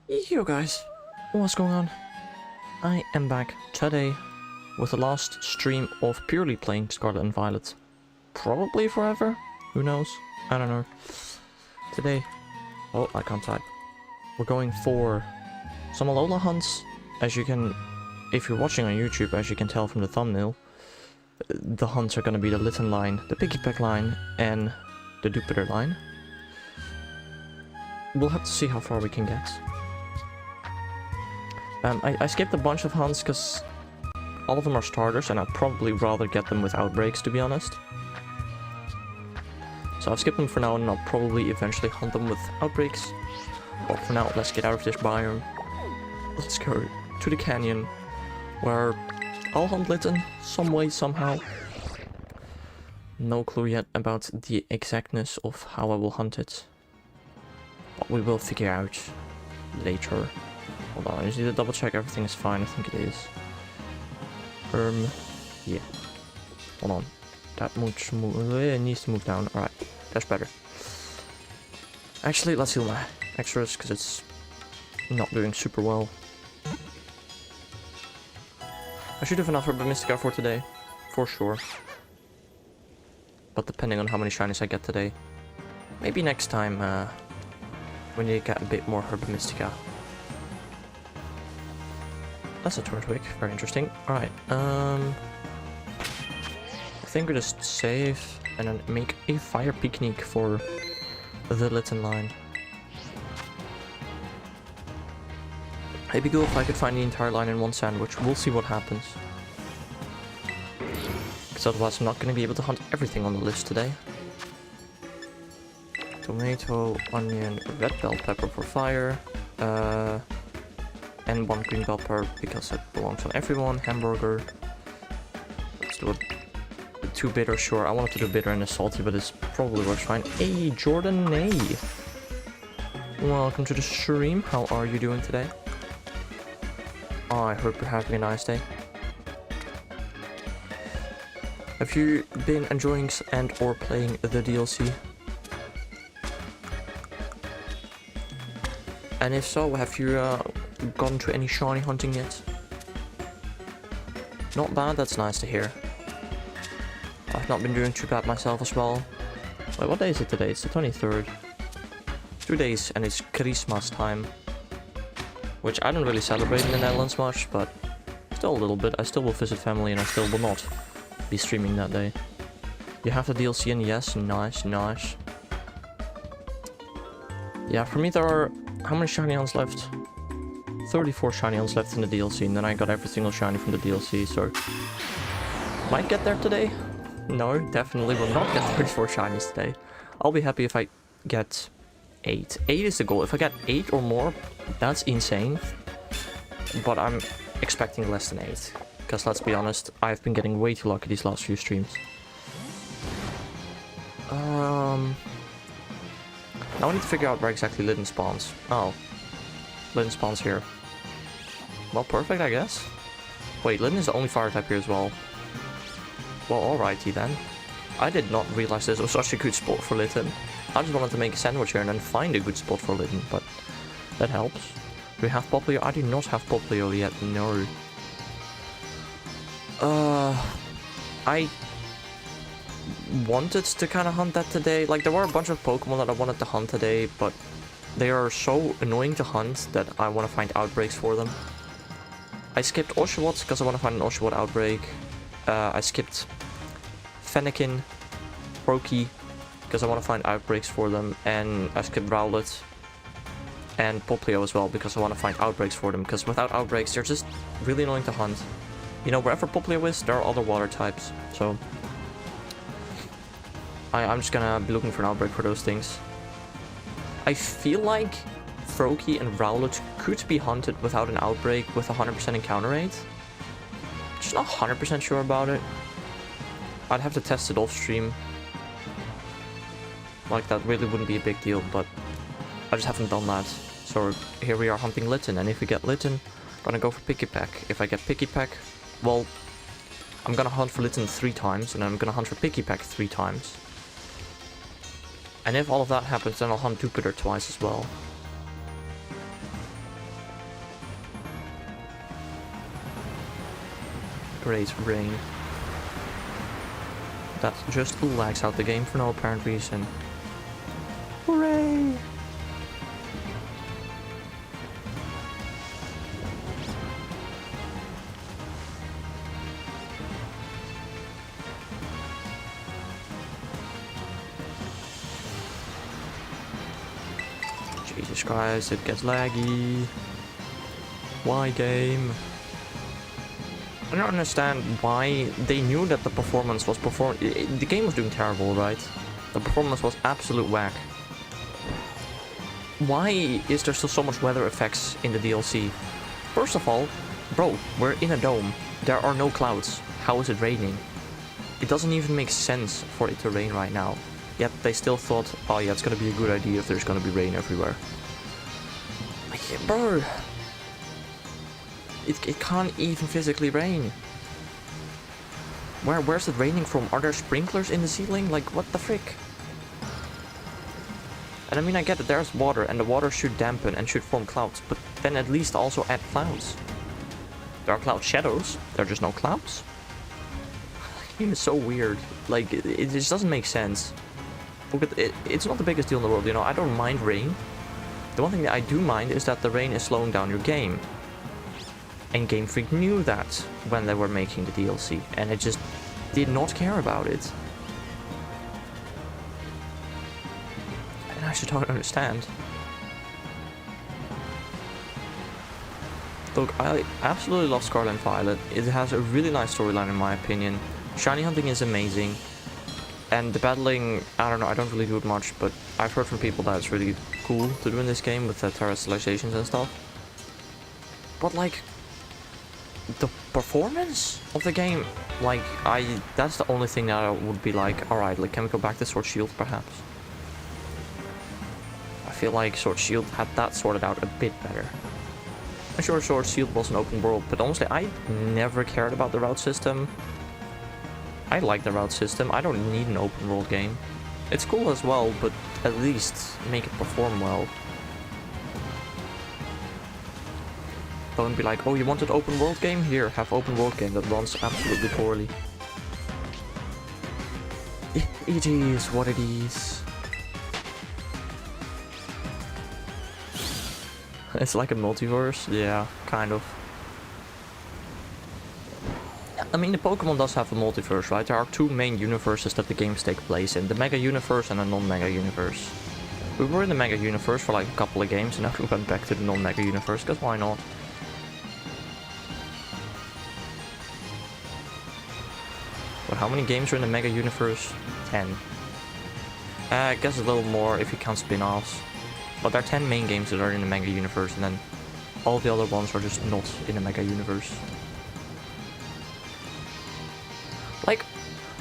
Yo guys, what's going on? I am back today with the last stream of purely playing Scarlet and Violet. Probably forever? Who knows? I don't know. Today, oh, I can't type. We're going for some Alola hunts. As you can, if you're watching on YouTube, as you can tell from the thumbnail, the hunts are going to be the Litten line, the Piggyback line, and the Jupiter line. We'll have to see how far we can get. I skipped a bunch of hunts because all of them are starters and I'd probably rather get them with outbreaks, to be honest. So I've skipped them for now and I'll probably eventually hunt them with outbreaks. But for now, let's get out of this biome. Let's go to the canyon where I'll hunt Litten some way, somehow. No clue yet about the exactness of how I will hunt it. But we will figure out later. Hold on, I just need to double check everything is fine. I think it is. Yeah. Hold on. That much it needs to move down. Alright, that's better. Actually, let's heal my extras because it's not doing super well. I should have enough Herba Mystica for today, for sure. But depending on how many shinies I get today, maybe next time when you get a bit more Herba Mystica. That's a Turtwig, very interesting. Alright, I think we just save and then make a fire picnic for the Litten line. It'd be cool if I could find the entire line in one sandwich. We'll see what happens. Because otherwise I'm not going to be able to hunt everything on the list today. Tomato, onion, red bell pepper for fire. And one green bell pepper because it belongs on everyone. Hamburger. Let's do a too bitter, sure. I wanted to do bitter and a salty, but this probably works fine. Hey, Jordan, nay. Welcome to the stream. How are you doing today? Oh, I hope you're having a nice day. Have you been enjoying and or playing the DLC? And if so, have you gone to any shiny hunting yet? Not bad, that's nice to hear. I've not been doing too bad myself as well. Wait, what day is it today? It's the 23rd. 2 days and it's Christmas time. Which I don't really celebrate in the Netherlands much, but still a little bit. I still will visit family and I still will not be streaming that day. You have the DLC in? Yes, nice, nice. Yeah, for me there are... How many shiny hunts left? 34 shiny hunts left in the DLC, and then I got every single shiny from the DLC, so... Might get there today? No, definitely will not get 34 shinies today. I'll be happy if I get 8. 8 is the goal. If I get 8 or more, that's insane. But I'm expecting less than 8. Because let's be honest, I've been getting way too lucky these last few streams. Now I need to figure out where exactly Litten spawns. Oh. Litten spawns here. Well, perfect, I guess. Wait, Litten is the only fire type here as well. Well, alrighty then. I did not realize this was such a good spot for Litten. I just wanted to make a sandwich here and then find a good spot for Litten, but that helps. Do we have Poplio? I do not have Poplio yet, no. I wanted to kind of hunt that today. Like, there were a bunch of Pokemon that I wanted to hunt today, but they are so annoying to hunt that I want to find outbreaks for them. I skipped Oshawott because I want to find an Oshawott outbreak. I skipped Fennekin, Froakie, because I want to find outbreaks for them, and I skipped Rowlet and Poplio as well because I want to find outbreaks for them, because without outbreaks they're just really annoying to hunt. You know, wherever Poplio is, there are other water types, so I'm just gonna be looking for an outbreak for those things. I feel like Froakie and Rowlet could be hunted without an outbreak with 100% encounter rate. Just not 100% sure about it. I'd have to test it off stream. Like, that really wouldn't be a big deal, but I just haven't done that. So here we are hunting Litten, and if we get Litten, I'm gonna go for Piggyback. If I get Piggyback, well, I'm gonna hunt for Litten 3 times, and then I'm gonna hunt for Piggyback 3 times. And if all of that happens, then I'll hunt Jupiter twice as well. great rain. That just lags out the game for no apparent reason. Hooray! Jesus Christ, it gets laggy. Why, game? I don't understand why they knew that the performance was the game was doing terrible, right? The performance was absolute whack. Why is there still so much weather effects in the DLC? First of all, bro, we're in a dome. There are no clouds. How is it raining? It doesn't even make sense for it to rain right now. Yet they still thought, oh yeah, it's gonna be a good idea if there's gonna be rain everywhere. Like, bro, it can't even physically rain. Where's it raining from? Are there sprinklers in the ceiling? Like, what the frick? And I mean, I get that there's water, and the water should dampen and should form clouds, but then at least also add clouds. There are cloud shadows, there are just no clouds. The game is so weird. Like, it just doesn't make sense. Look, it's not the biggest deal in the world, you know, I don't mind rain. The one thing that I do mind is that the rain is slowing down your game. And Game Freak knew that when they were making the DLC, and it just did not care about it. And I just don't understand. Look, I absolutely love Scarlet and Violet. It has a really nice storyline in my opinion. Shiny hunting is amazing. And the battling, I don't know, I don't really do it much, but I've heard from people that it's really cool to do in this game with the terrestrializations and stuff. But like, the performance of the game, like, that's the only thing that I would be like, alright, like, can we go back to Sword Shield perhaps? I feel like Sword Shield had that sorted out a bit better. I'm sure Sword Shield was an open world, but honestly, I never cared about the route system. I like the route system, I don't need an open world game. It's cool as well, but at least make it perform well. Don't be like, oh, you want an open world game? Here, have open world game that runs absolutely poorly. It is what it is. It's like a multiverse, yeah, kind of. I mean, the Pokemon does have a multiverse, right? There are two main universes that the games take place in. The Mega Universe and the Non-Mega Universe. We were in the Mega Universe for like a couple of games, and now we went back to the Non-Mega Universe, because why not? But how many games are in the Mega Universe? 10. I guess a little more if you count spin-offs. But there are 10 main games that are in the Mega Universe, and then all the other ones are just not in the Mega Universe. Like,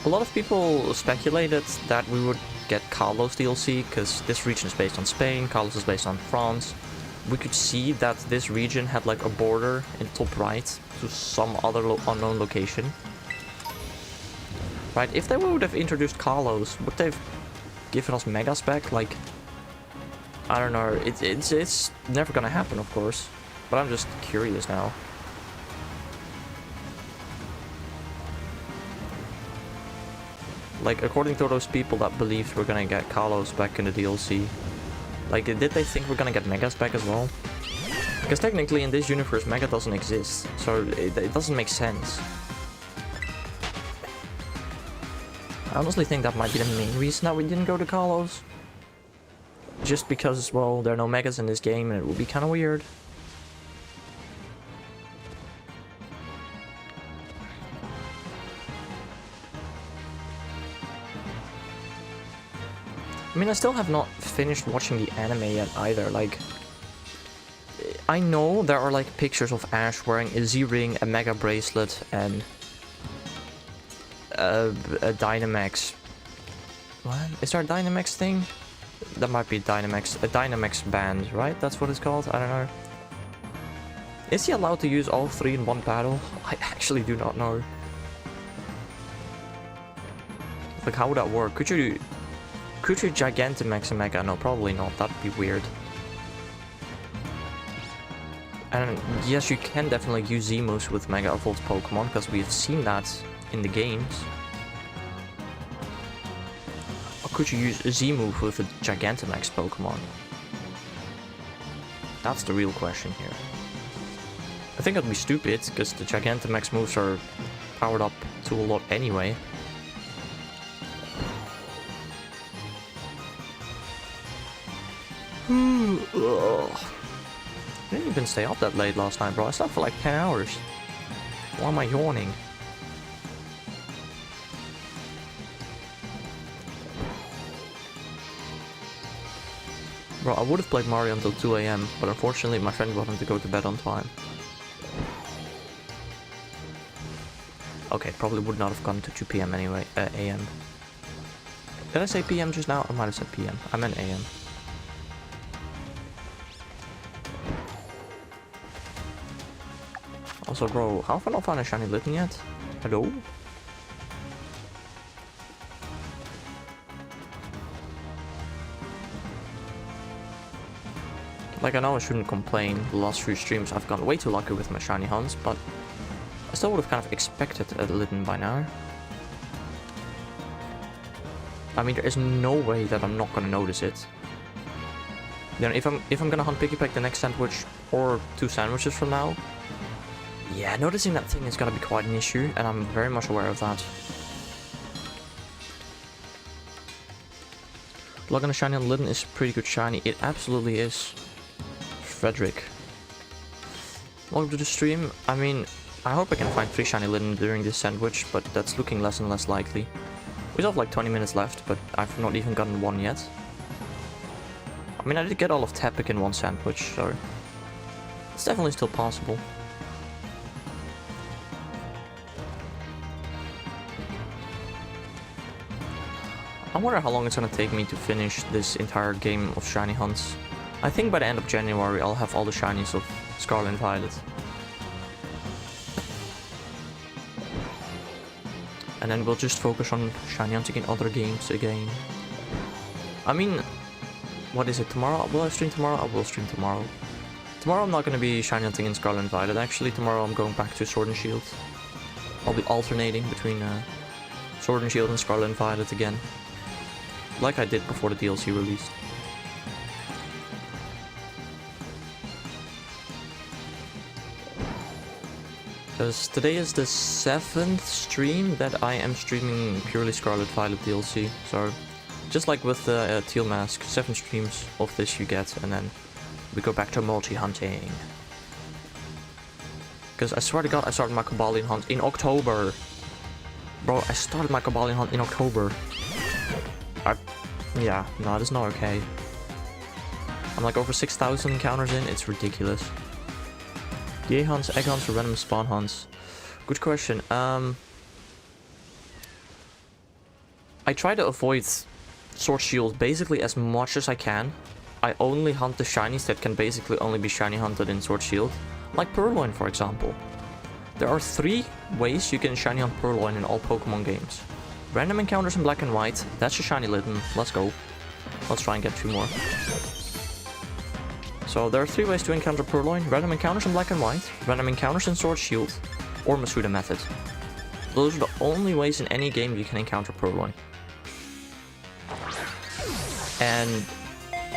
a lot of people speculated that we would get Kalos DLC, because this region is based on Spain, Kalos is based on France. We could see that this region had like a border in top right to some other unknown location. Right, if they would have introduced Kalos, would they have given us Megas back? Like, I don't know, it's never gonna happen, of course. But I'm just curious now. Like, according to those people that believed we're gonna get Kalos back in the DLC, like, did they think we're gonna get Megas back as well? Because technically in this universe, Mega doesn't exist, so it doesn't make sense. I honestly think that might be the main reason that we didn't go to Kalos. Just because, well, there are no Megas in this game and it would be kind of weird. I mean, I still have not finished watching the anime yet either. Like, I know there are like pictures of Ash wearing a Z-ring, a Mega bracelet, and a Dynamax. What? Is there a Dynamax thing? That might be Dynamax. A Dynamax band, right? That's what it's called? I don't know. Is he allowed to use all three in one battle? I actually do not know. Like, how would that work? Could you Gigantamax a Mega? No, probably not. That'd be weird. And yes, you can definitely use Z-moves with Mega Evolved Pokemon, because we've seen that in the games. Or could you use a Z-move with a Gigantamax Pokemon? That's the real question here. I think that'd be stupid, because the Gigantamax moves are powered up to a lot anyway. Ugh. I didn't even stay up that late last night, bro. I slept for like 10 hours. Why am I yawning? Bro, I would have played Mario until 2 AM, but unfortunately my friend wanted to go to bed on time. Okay, probably would not have gone to 2 PM anyway, AM. Did I say PM just now? I might have said PM. I meant AM. Also, bro, how have I not found a shiny Litten yet? Hello? Like, I know I shouldn't complain. The last few streams I've gotten way too lucky with my shiny hunts, but I still would have kind of expected a Litten by now. I mean, there is no way that I'm not gonna notice it. Then if I'm gonna hunt Pikipek the next sandwich or 2 sandwiches from now, yeah, noticing that thing is gonna be quite an issue, and I'm very much aware of that. Log on a shiny on Litten is pretty good shiny. It absolutely is. Frederick. Welcome to the stream. I mean, I hope I can find 3 shiny Litten during this sandwich, but that's looking less and less likely. We still have like 20 minutes left, but I've not even gotten one yet. I mean, I did get all of Tepic in one sandwich, so it's definitely still possible. I wonder how long it's gonna take me to finish this entire game of shiny hunts. I think by the end of January I'll have all the shinies of Scarlet and Violet. And then we'll just focus on shiny hunting in other games again. I mean, what is it, tomorrow? Will I stream tomorrow? I will stream tomorrow. Tomorrow I'm not gonna be shiny hunting in Scarlet and Violet. Actually, tomorrow I'm going back to Sword and Shield. I'll be alternating between Sword and Shield and Scarlet and Violet again. Like I did before the DLC released. Because today is the 7th stream that I am streaming purely Scarlet Violet DLC. So, just like with the Teal Mask, 7 streams of this you get, and then we go back to multi-hunting. Because I swear to god, I started my Cobalion hunt in October. Bro, I started my Cobalion hunt in October. Yeah, no, that is not okay. I'm like over 6,000 encounters in, it's ridiculous. DA hunts, egg hunts, or random spawn hunts? Good question. I try to avoid Sword Shield basically as much as I can. I only hunt the shinies that can basically only be shiny hunted in Sword Shield. Like Purloin, for example. There are 3 ways you can shiny hunt Purloin in all Pokemon games. Random encounters in Black and White, that's a shiny Litten, let's go. Let's try and get 2 more. So there are 3 ways to encounter Purloin: random encounters in Black and White, random encounters in Sword Shield, or Masuda Method. Those are the only ways in any game you can encounter Purloin. And,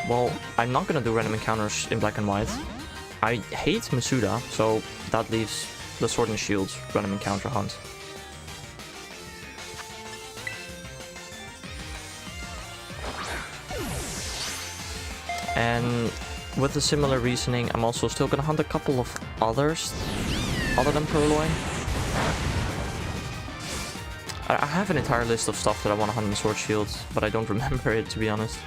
well, I'm not gonna do random encounters in Black and White. I hate Masuda, so that leaves the Sword and Shield random encounter hunt. And with a similar reasoning, I'm also still gonna hunt a couple of others other than Purloin. I have an entire list of stuff that I want to hunt in Sword Shield, but I don't remember it, to be honest.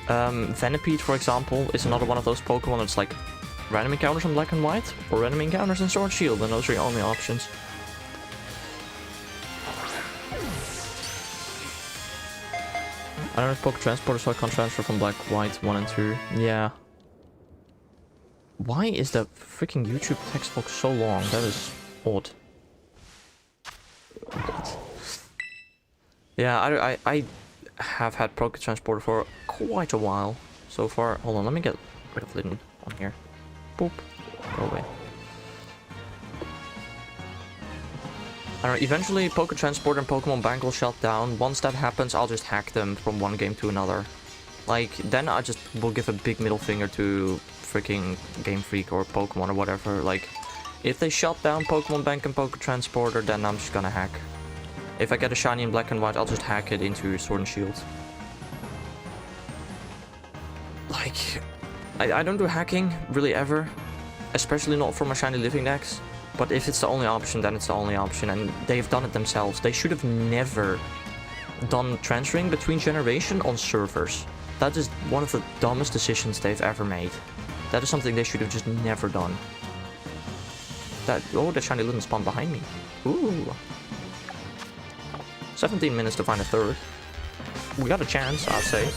Venipede, for example, is another one of those Pokemon that's like random encounters in Black and White or random encounters in Sword Shield, and those are your only options. I don't have Poke Transporter, so I can't transfer from Black, White 1 and 2. Yeah. Why is the freaking YouTube text box so long? That is odd. Yeah, I have had Poke Transporter for quite a while so far. Hold on, let me get rid of Litten on here. Boop. Go away. I don't know, eventually Poke Transport and Pokemon Bank will shut down. Once that happens, I'll just hack them from one game to another. Like, then I just will give a big middle finger to freaking Game Freak or Pokemon or whatever. Like, if they shut down Pokemon Bank and Poke Transporter, then I'm just gonna hack. If I get a shiny in Black and White, I'll just hack it into Sword and Shield. Like, I don't do hacking, really ever. Especially not for my shiny living decks. But if it's the only option, then it's the only option. And they've done it themselves. They should have never done transferring between generation on servers. That is one of the dumbest decisions they've ever made. That is something they should have just never done. Oh, the shiny Litten spawned behind me. Ooh. 17 minutes to find a third. We got a chance, I'd say.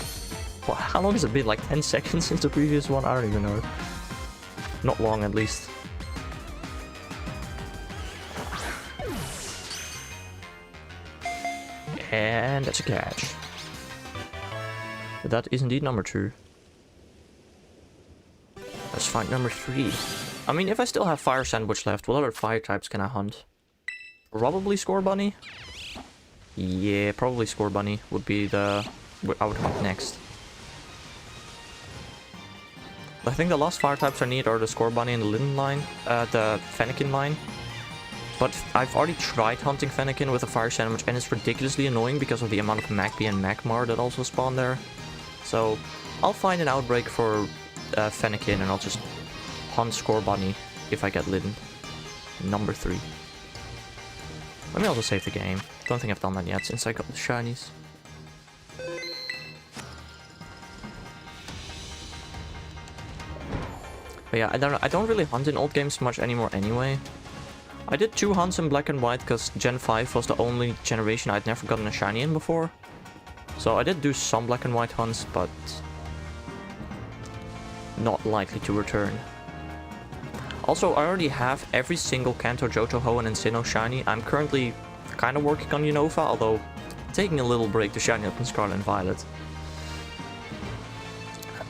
Well, how long has it been? Like 10 seconds since the previous one? I don't even know. Not long, at least. And that's a catch. But that is indeed number 2. Let's find number 3. I mean, if I still have Fire Sandwich left, what other fire types can I hunt? Probably Scorbunny? Yeah, probably Scorbunny would be the... I would hunt next. I think the last fire types I need are the Scorbunny and the Litten line, the Fennekin line. But I've already tried hunting Fennekin with a Fire Sandwich and it's ridiculously annoying because of the amount of Magpie and Magmar that also spawn there. So I'll find an outbreak for Fennekin and I'll just hunt Scorbunny if I get Litten. Number 3. Let me also save the game. Don't think I've done that yet since I got the shinies. But yeah, I don't really hunt in old games much anymore anyway. I did 2 hunts in Black and White because Gen 5 was the only generation I'd never gotten a shiny in before. So I did do some Black and White hunts, but not likely to return. Also, I already have every single Kanto, Johto, Hoenn, and Sinnoh shiny. I'm currently kind of working on Unova, although taking a little break to shiny up in Scarlet and Violet.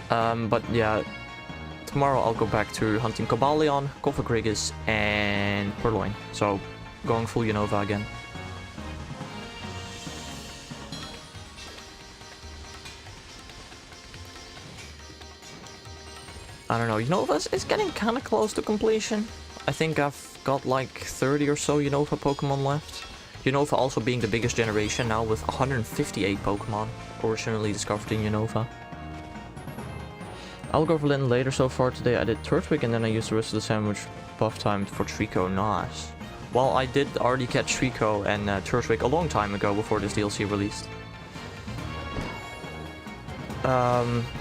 But yeah, tomorrow I'll go back to hunting Cobalion, Cofagrigus, and Purloin. So, going full Unova again. I don't know, Unova is getting kind of close to completion. I think I've got like 30 or so Unova Pokemon left. Unova also being the biggest generation now with 158 Pokemon originally discovered in Unova. I'll go for Litten later. So far today I did Turtwig and then I used the rest of the sandwich buff time for Trico. Nice. Well, I did already catch Trico and Turtwig a long time ago before this DLC released.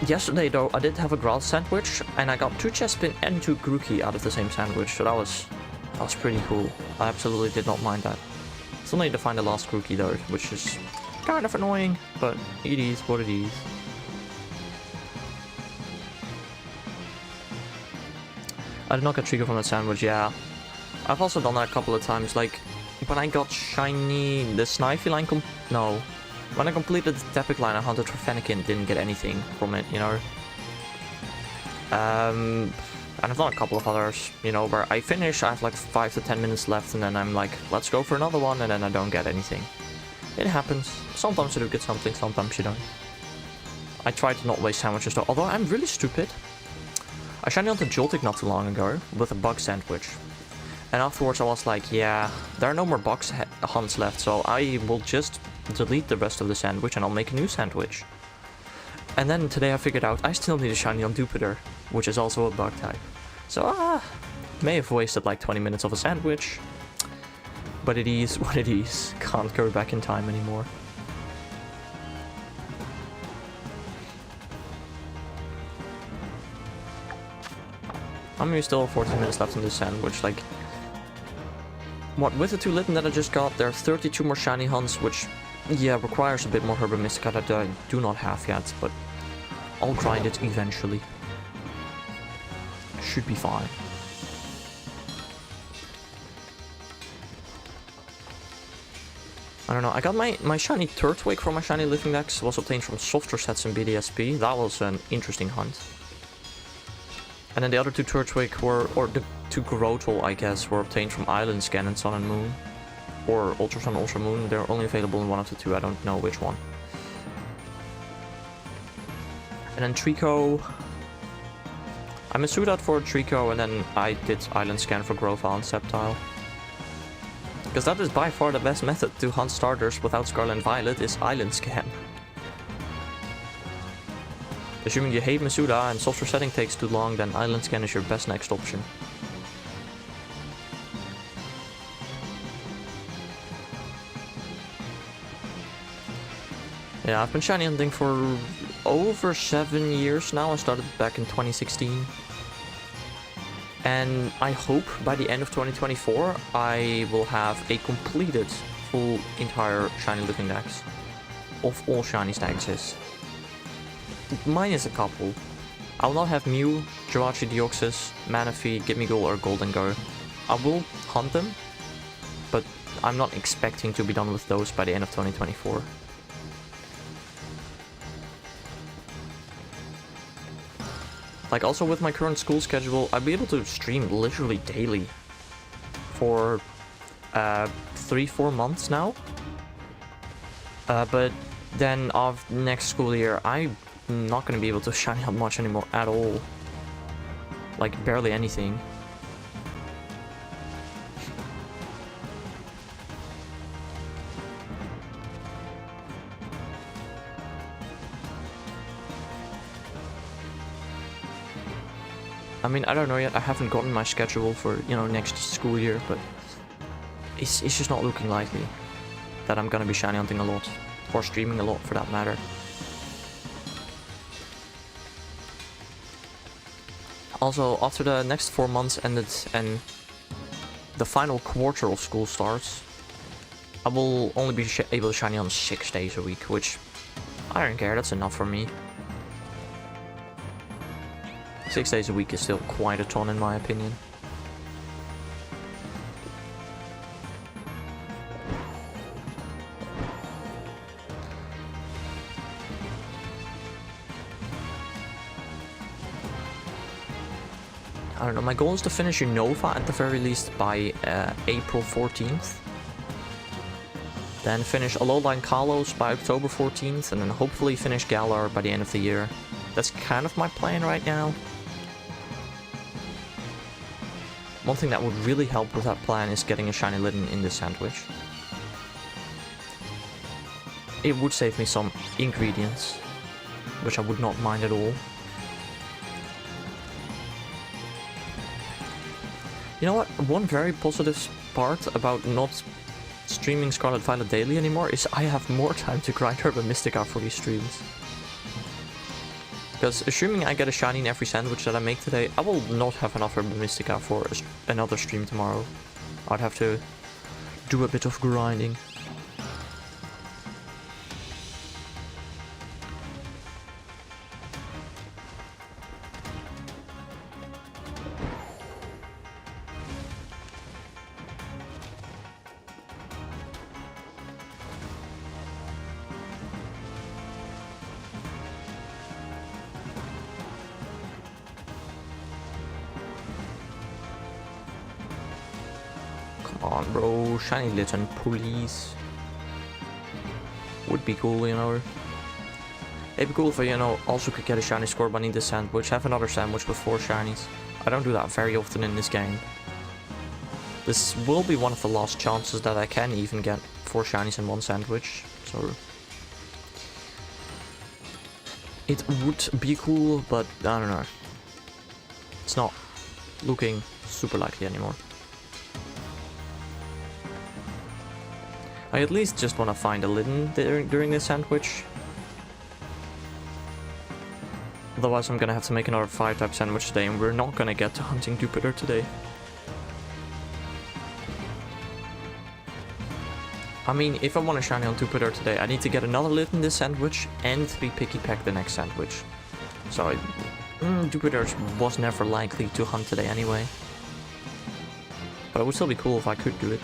Yesterday though, I did have a Growl sandwich and I got 2 Chespin and 2 Grookey out of the same sandwich, so that was pretty cool. I absolutely did not mind that. Still need to find the last Grookey though, which is kind of annoying, but it is what it is. I did not get Trico from that sandwich, yeah. I've also done that a couple of times, like when I got shiny, the Snivy line when I completed the Tepic line, I hunted for Fennekin, didn't get anything from it, you know. And I've done a couple of others, you know, where I finish, I have like 5 to 10 minutes left, and then I'm like, let's go for another one, and then I don't get anything. It happens. Sometimes you do get something, sometimes you don't. I try to not waste sandwiches though, although I'm really stupid. I shiny hunted Joltik not too long ago with a bug sandwich. And afterwards I was like, yeah, there are no more bug hunts left, so I will just delete the rest of the sandwich and I'll make a new sandwich. And then today I figured out I still need a shiny on Jupiter, which is also a bug type. So may have wasted like 20 minutes of a sandwich, but it is what it is. Can't go back in time anymore. I mean, we still have 14 minutes left in this sandwich, like... What, with the 2 Litten that I just got, there are 32 more shiny hunts, which, yeah, requires a bit more Herba Mystica that I do not have yet, but I'll grind it eventually. Should be fine. I don't know, I got my shiny Turtwig from my shiny living decks, was obtained from softer sets in BDSP. That was an interesting hunt. And then the other two Turtwig were, or the two Grottle, I guess, were obtained from Island Scan and Sun and Moon. Or Ultra Sun, Ultra Moon. They're only available in one of the two, I don't know which one. And then Trico. I Masued out for Trico, and then I did Island Scan for Growlithe and Sceptile. Because that is by far the best method to hunt starters without Scarlet and Violet, is Island Scan. Assuming you hate Masuda and soft resetting takes too long, then Island Scan is your best next option. Yeah, I've been shiny hunting for over 7 years now. I started back in 2016. And I hope by the end of 2024 I will have a completed full entire shiny looking decks of all shiny stacks is. Minus a couple. I will not have Mew, Jirachi Deoxys, Manaphy, Gimmighoul or Goldengar. I will hunt them, but I'm not expecting to be done with those by the end of 2024. Like, also with my current school schedule, I'll be able to stream literally daily for 3-4 months now. But then of next school year, I'm not going to be able to shiny up much anymore at all. Like, barely anything. I mean, I don't know yet. I haven't gotten my schedule for, you know, next school year, but it's just not looking likely that I'm gonna be shiny hunting a lot, or streaming a lot for that matter. Also, after the next 4 months ended and the final quarter of school starts, I will only be able to shiny on 6 days a week, which I don't care, that's enough for me. 6 days a week is still quite a ton in my opinion. I don't know, my goal is to finish Unova at the very least by April 14th. Then finish Alola and Kalos by October 14th, and then hopefully finish Galar by the end of the year. That's kind of my plan right now. One thing that would really help with that plan is getting a shiny Litten in this sandwich. It would save me some ingredients, which I would not mind at all. You know what? One very positive part about not streaming Scarlet Violet daily anymore is I have more time to grind Herba Mystica for these streams. Because assuming I get a shiny in every sandwich that I make today, I will not have enough Herba Mystica for another stream tomorrow. I'd have to do a bit of grinding. Come on, bro. Shiny Litten, please. Would be cool, you know. It'd be cool if I, you know, also could get a shiny Scorbunny in this sandwich. Have another sandwich with 4 shinies. I don't do that very often in this game. This will be one of the last chances that I can even get 4 shinies in one sandwich. So it would be cool, but I don't know. It's not looking super likely anymore. I at least just want to find a Litten during this sandwich. Otherwise I'm gonna have to make another 5-type sandwich today, and we're not gonna get to hunting Jupiter today. I mean, if I want to shiny on Jupiter today, I need to get another Litten this sandwich and 3 Picky Peck the next sandwich. So Jupiter was never likely to hunt today anyway. But it would still be cool if I could do it.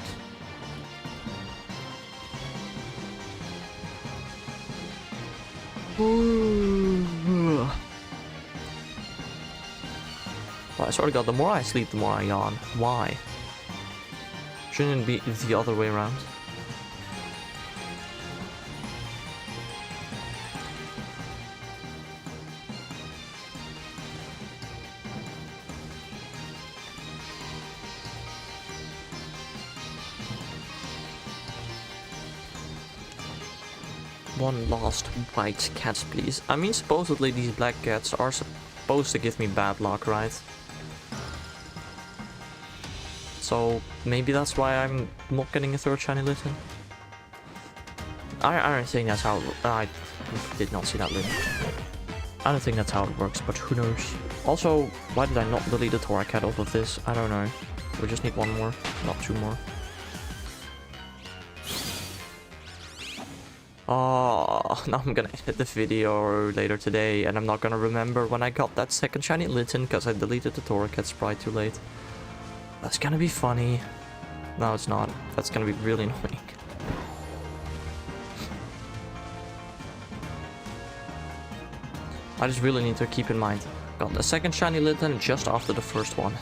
I swear to God, the more I sleep, the more I yawn. Why? Shouldn't it be the other way around? One last white cat, please. I mean, supposedly these black cats are supposed to give me bad luck, right? So maybe that's why I'm not getting a third shiny Litten. I don't think that's how... I did not see that Litten. I don't think that's how it works, but who knows. Also, why did I not delete the Torracat off of this? I don't know. We just need one more, not two more. Oh, now I'm gonna edit the video later today, and I'm not gonna remember when I got that second shiny Litten because I deleted the Torracat sprite too late. That's gonna be funny. No, it's not. That's gonna be really annoying. I just really need to keep in mind. Got the second shiny Litten just after the first one.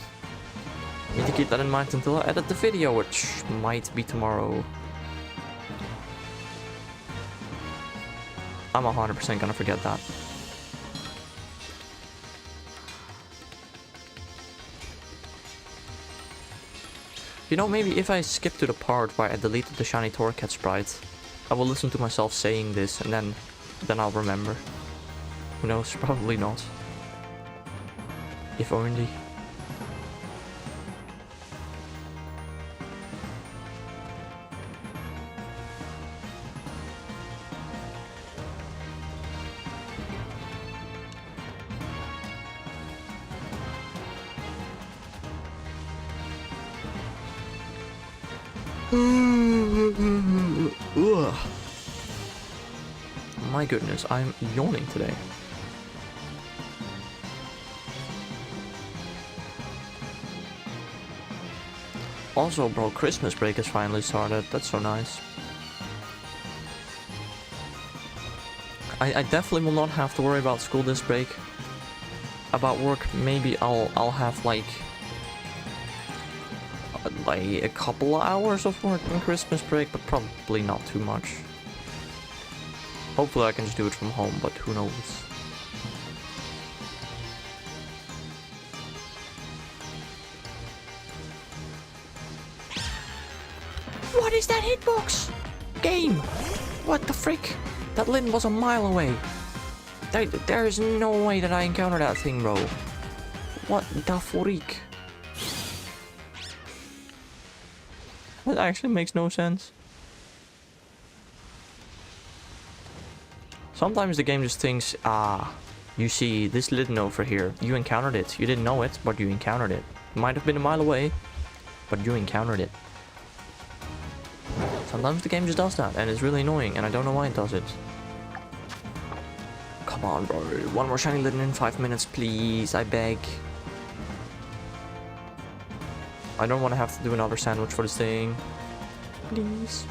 Need to keep that in mind until I edit the video, which might be tomorrow. I'm 100% gonna forget that. You know, maybe if I skip to the part where I deleted the shiny Torracat sprite, I will listen to myself saying this and then I'll remember. Who knows? Probably not. If only. Ugh. My goodness, I'm yawning today. Also, bro, Christmas break has finally started. That's so nice. I definitely will not have to worry about school this break. About work, maybe I'll have like a couple of hours of work on Christmas break, but probably not too much. Hopefully I can just do it from home, but who knows. What is that hitbox? Game! What the frick? That Litten was a mile away. There is no way that I encountered that thing, bro. What the freak? That actually makes no sense. Sometimes the game just thinks, ah, you see this Litten over here. You encountered it. You didn't know it, but you encountered it. It might have been a mile away, but you encountered it. Sometimes the game just does that, and it's really annoying, and I don't know why it does it. Come on, bro. One more shiny Litten in 5 minutes, please. I beg. I don't want to have to do another sandwich for this thing. Please.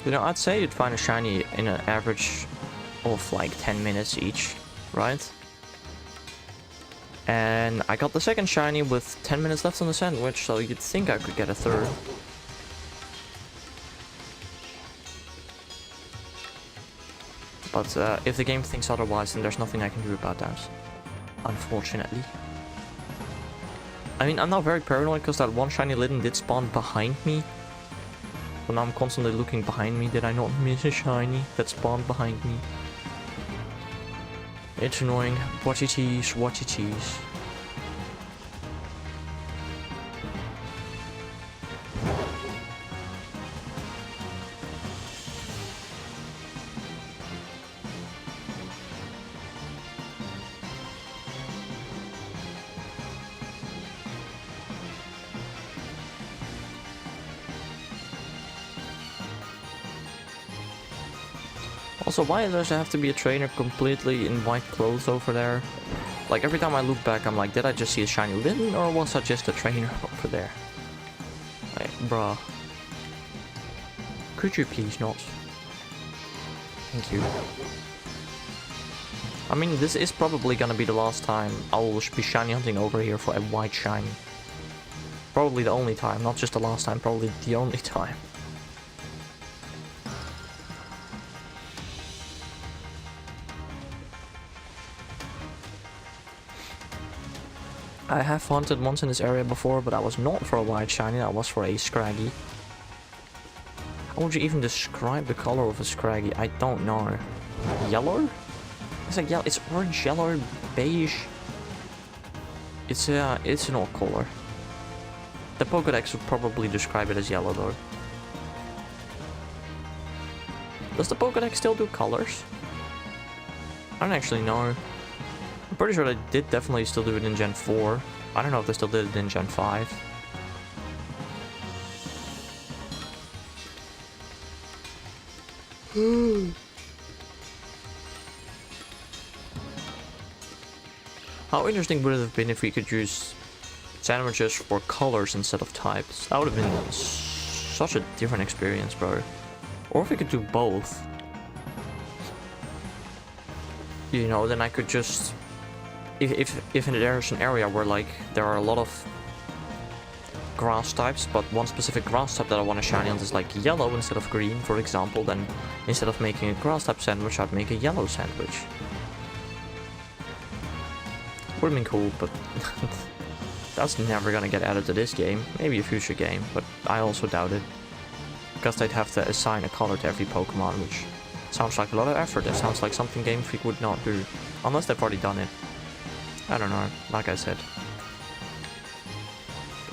You know, I'd say you'd find a shiny in an average of like 10 minutes each, right? And I got the second shiny with 10 minutes left on the sandwich, so you'd think I could get a third. But if the game thinks otherwise, then there's nothing I can do about that. Unfortunately. I mean, I'm not very paranoid because that one shiny Litten did spawn behind me. But now I'm constantly looking behind me. Did I not miss a shiny that spawned behind me? It's annoying. What it is, what it is. Also, why does there have to be a trainer completely in white clothes over there? Like, every time I look back, I'm like, did I just see a shiny Litten, or was I just a trainer over there? Like, bruh. Could you please not? Thank you. I mean, this is probably gonna be the last time I will be shiny hunting over here for a white shiny. Probably the only time, not just the last time, probably the only time. I have hunted once in this area before, but I was not for a white shiny, that was for a Scraggy. How would you even describe the color of a Scraggy? I don't know. Yellow? It's like yellow, it's orange, yellow, beige. It's an odd color. The Pokédex would probably describe it as yellow though. Does the Pokédex still do colors? I don't actually know. I'm pretty sure they did definitely still do it in Gen 4. I don't know if they still did it in Gen 5. How interesting would it have been if we could use sandwiches for colors instead of types? That would have been such a different experience, bro. Or if we could do both. You know, then I could just... If there's an area where, like, there are a lot of grass types, but one specific grass type that I want to shiny on is, like, yellow instead of green, for example, then instead of making a grass type sandwich, I'd make a yellow sandwich. Would have been cool, but that's never gonna get added to this game. Maybe a future game, but I also doubt it. Because they'd have to assign a color to every Pokemon, which sounds like a lot of effort. It sounds like something Game Freak would not do. Unless they've already done it. I don't know, like I said.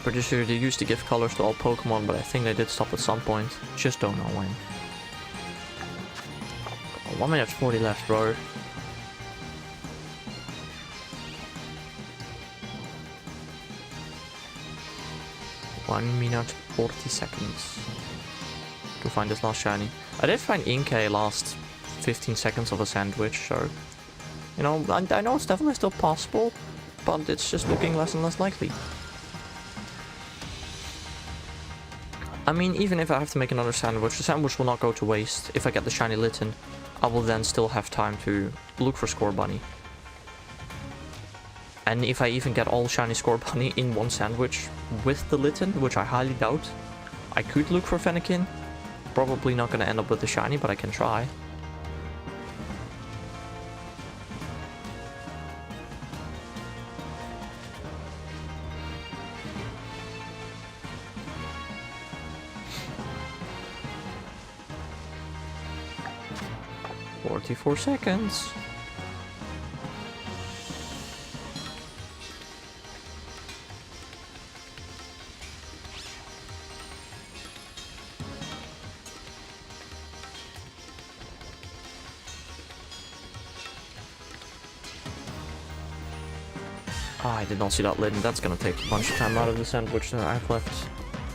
Pretty sure they used to give colors to all Pokemon, but I think they did stop at some point. Just don't know when. 1 minute 40 left, bro. One minute 40 seconds to find this last shiny. I did find Inkay last 15 seconds of a sandwich, so... You know, I know it's definitely still possible, but it's just looking less and less likely. I mean, even if I have to make another sandwich, the sandwich will not go to waste. If I get the shiny Litten, I will then still have time to look for Scorbunny. And if I even get all shiny Scorbunny in one sandwich with the Litten, which I highly doubt, I could look for Fennekin. Probably not gonna end up with the shiny, but I can try. "44 seconds. Ah, I did not see that Litten. That's gonna take a bunch of time out of the sandwich that I've left.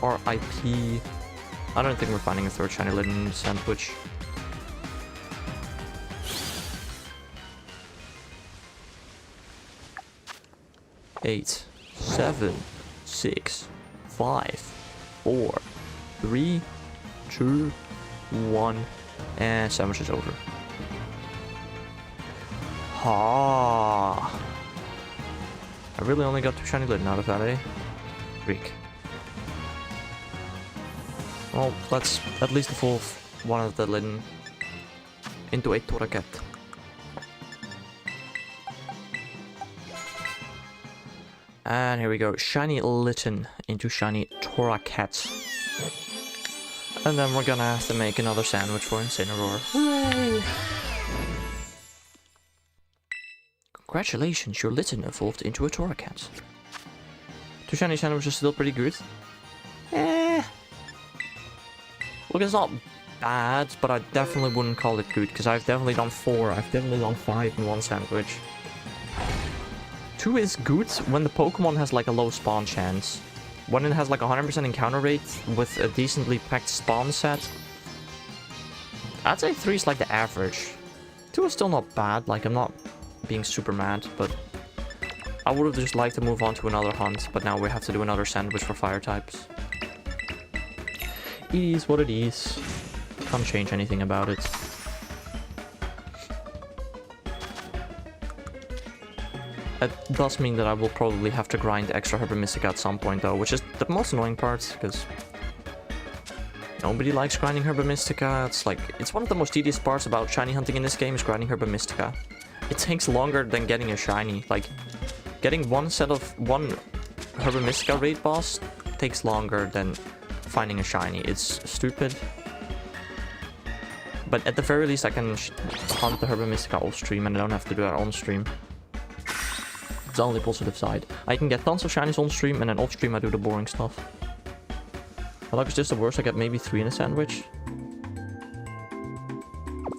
R.I.P. I don't think we're finding a third shiny Litten in the sandwich. Eight, 7, 6, 5, 4, 3, 2, 1, and sandwich is over. Ha! I really only got 2 shiny Litten out of that, eh? Freak. Well, let's at least evolve one of the Litten into a Torracat. And here we go, shiny Litten into shiny Torracat. And then we're gonna have to make another sandwich for Incineroar. Hooray! Congratulations, your Litten evolved into a Torracat. 2 shiny sandwiches is still pretty good. Look, it's not bad, but I definitely wouldn't call it good, because I've definitely done 4, I've definitely done 5 in one sandwich. 2 is good when the Pokemon has like a low spawn chance. When it has like 100% encounter rate with a decently packed spawn set, I'd say 3 is like the average. 2 is still not bad, like I'm not being super mad, but I would have just liked to move on to another hunt, but now we have to do another sandwich for fire types. It is what it is. Can't change anything about it. It does mean that I will probably have to grind extra Herba Mystica at some point though, which is the most annoying part, because nobody likes grinding Herba Mystica. It's like, it's one of the most tedious parts about shiny hunting in this game is grinding Herba Mystica. It takes longer than getting a shiny. Like, getting one Herba Mystica raid boss takes longer than finding a shiny. It's stupid. But at the very least I can hunt the Herba Mystica off stream and I don't have to do that on stream. It's the only positive side. I can get tons of shinies on stream and then off stream I do the boring stuff. Well, like, is this the worst? I get maybe 3 in a sandwich.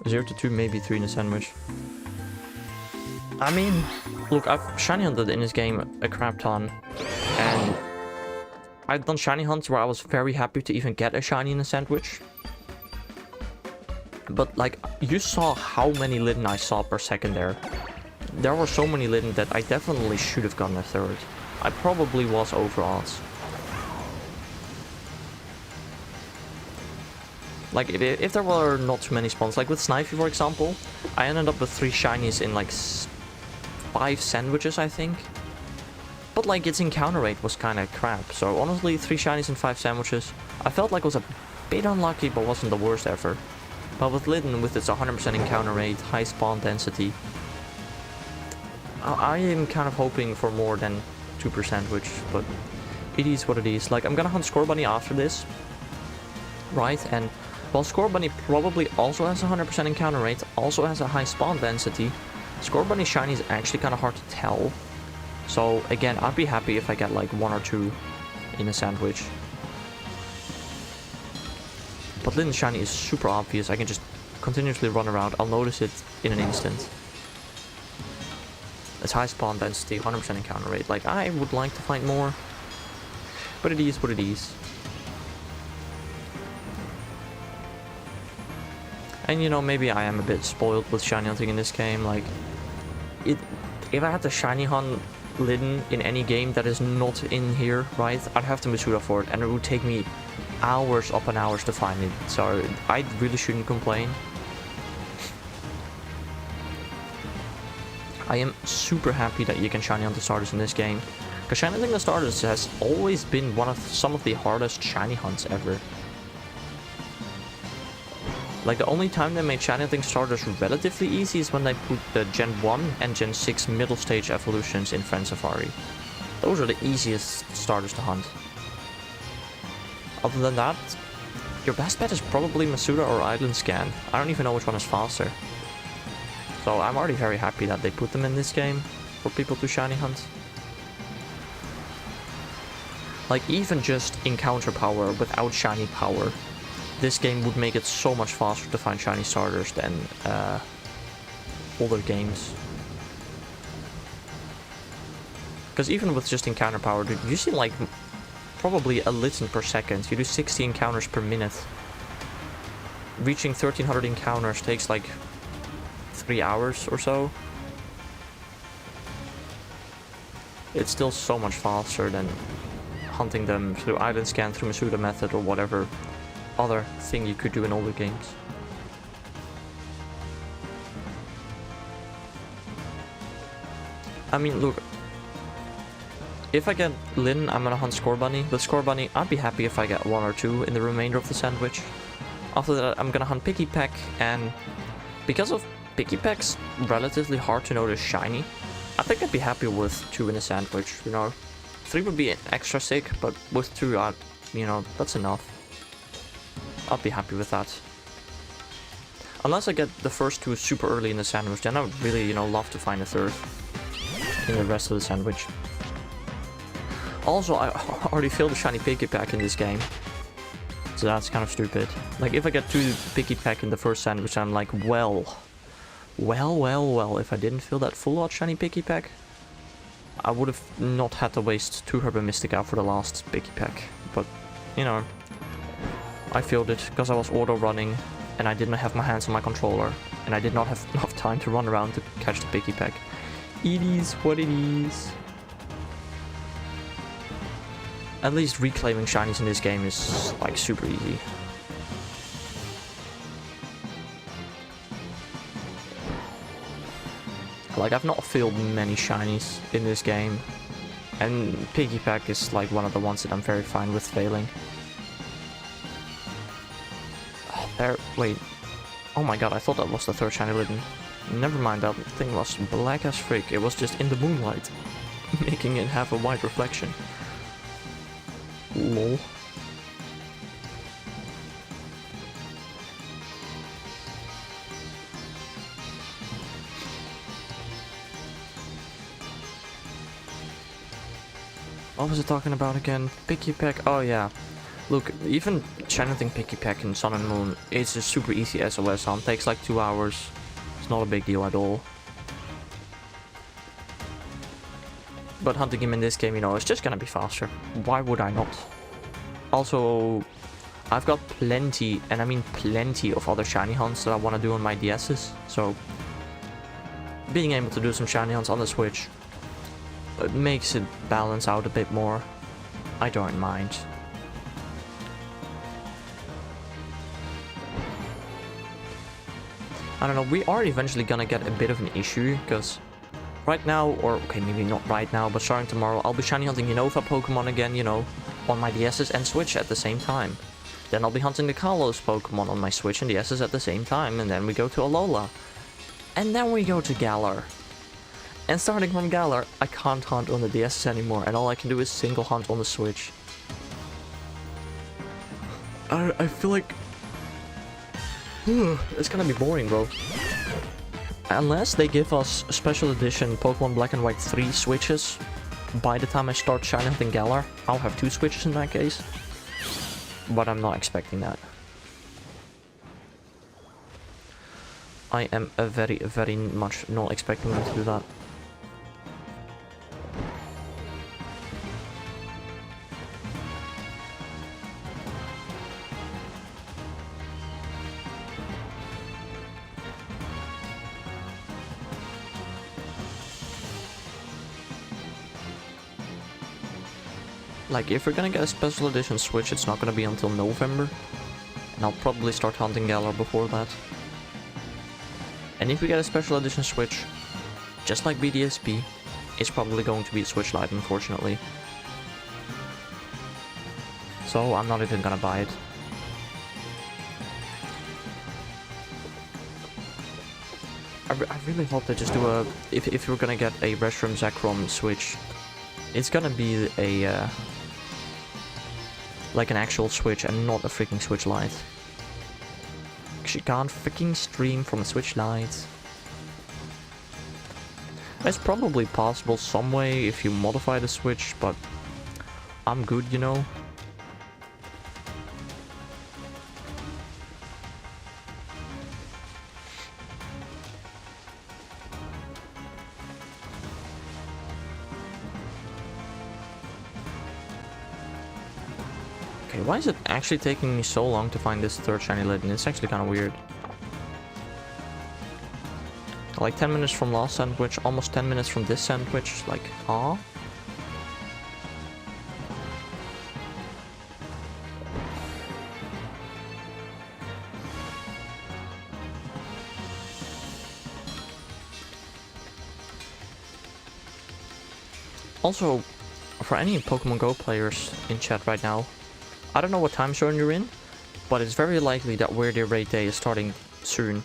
0 to 2, maybe 3 in a sandwich. I mean, look, I've shiny hunted in this game a crap ton. And I've done shiny hunts where I was very happy to even get a shiny in a sandwich. But like, you saw how many Litten I saw per second there. There were so many Litten that I definitely should have gotten a third. I probably was over odds. Like, if there were not too many spawns, like with Snivy for example, I ended up with 3 shinies in like 5 sandwiches, I think. But like, its encounter rate was kind of crap, so honestly 3 shinies in 5 sandwiches, I felt like it was a bit unlucky, but wasn't the worst ever. But with Litten, with its 100% encounter rate, high spawn density, I am kind of hoping for more than 2%, but it is what it is. Like, I'm gonna hunt Scorbunny after this, right? And while Scorbunny probably also has a 100% encounter rate, also has a high spawn density, Scorbunny shiny is actually kind of hard to tell. So again, I'd be happy if I get like 1 or 2 in a sandwich. But Litten shiny is super obvious. I can just continuously run around. I'll notice it in an instant. It's high spawn density, 100% encounter rate. Like, I would like to find more, but it is what it is. And you know, maybe I am a bit spoiled with shiny hunting in this game. Like, if I had to shiny hunt Litten in any game that is not in here, right, I'd have to Masuda for it, and it would take me hours upon hours to find it. So I really shouldn't complain. I am super happy that you can shiny hunt the starters in this game, because shiny hunting the starters has always been some of the hardest shiny hunts ever. Like, the only time they made shiny hunting starters relatively easy is when they put the Gen 1 and Gen 6 middle stage evolutions in Friend Safari. Those are the easiest starters to hunt. Other than that, your best bet is probably Masuda or Island Scan. I don't even know which one is faster. So I'm already very happy that they put them in this game for people to shiny hunt. Like, even just encounter power without shiny power, this game would make it so much faster to find shiny starters than older games. Because even with just encounter power, dude, you see like probably a Litten per second. You do 60 encounters per minute. Reaching 1300 encounters takes like 3 hours or so. It's still so much faster than hunting them through Island Scan, through Masuda method, or whatever other thing you could do in older games. I mean, look, if I get Litten, I'm gonna hunt Scorbunny. With Scorbunny, I'd be happy if I get 1 or 2 in the remainder of the sandwich. After that, I'm gonna hunt Pikipek, and because of Pikipek's relatively hard to notice shiny, I think I'd be happy with 2 in a sandwich, you know. 3 would be extra sick, but with 2, you know, that's enough. I'll be happy with that. Unless I get the first 2 super early in the sandwich, then I would really, you know, love to find a 3rd in the rest of the sandwich. Also, I already filled the shiny Pikipek in this game, so that's kind of stupid. Like, if I get 2 Pikipek in the first sandwich, I'm like, well, if I didn't fill that full out shiny Pikipek, I would have not had to waste 2 Herba Mystica for the last Pikipek. But, you know, I filled it because I was auto running and I didn't have my hands on my controller and I did not have enough time to run around to catch the Pikipek. It is what it is. At least reclaiming shinies in this game is like super easy. Like, I've not failed many shinies in this game. And Piggypack is like one of the ones that I'm very fine with failing. There, wait. Oh my god, I thought that was the third shiny Litten. Never mind, that thing was black as frick. It was just in the moonlight, making it have a white reflection. Lol. What was I talking about again? Piggypack? Oh yeah. Look, even channeling Piggypack in Sun and Moon is a super easy SOS hunt. Takes like 2 hours. It's not a big deal at all. But hunting him in this game, you know, it's just gonna be faster. Why would I not? Also, I've got plenty, and I mean plenty of other shiny hunts that I want to do on my DS's. So, being able to do some shiny hunts on the Switch, it makes it balance out a bit more. I don't mind. I don't know, we are eventually gonna get a bit of an issue, because right now, or okay, maybe not right now, but starting tomorrow, I'll be shiny hunting Unova Pokemon again, you know, on my DS's and Switch at the same time. Then I'll be hunting the Kalos Pokemon on my Switch and DS's at the same time, and then we go to Alola. And then we go to Galar. And starting from Galar, I can't hunt on the DS's anymore, and all I can do is single hunt on the Switch. I feel like... it's gonna be boring, bro. Unless they give us special edition Pokemon Black and White 3 Switches by the time I start shiny hunting Galar. I'll have 2 Switches in that case. But I'm not expecting that. I am very, very much not expecting them to do that. Like, if we're gonna get a special edition Switch, it's not gonna be until November. And I'll probably start hunting Galar before that. And if we get a special edition Switch, just like BDSP, it's probably going to be a Switch Lite, unfortunately. So I'm not even gonna buy it. I really hope they just do a... If we're gonna get a Reshiram Zekrom Switch, it's gonna be a... like an actual Switch and not a freaking Switch Lite. Cause you can't freaking stream from a Switch Lite. It's probably possible some way if you modify the Switch, but I'm good, you know. Okay, why is it actually taking me so long to find this third shiny Litten? It's actually kind of weird. Like 10 minutes from last sandwich, almost 10 minutes from this sandwich, like, huh? Also, for any Pokemon Go players in chat right now, I don't know what time zone you're in, but it's very likely that Weird Raid Day is starting soon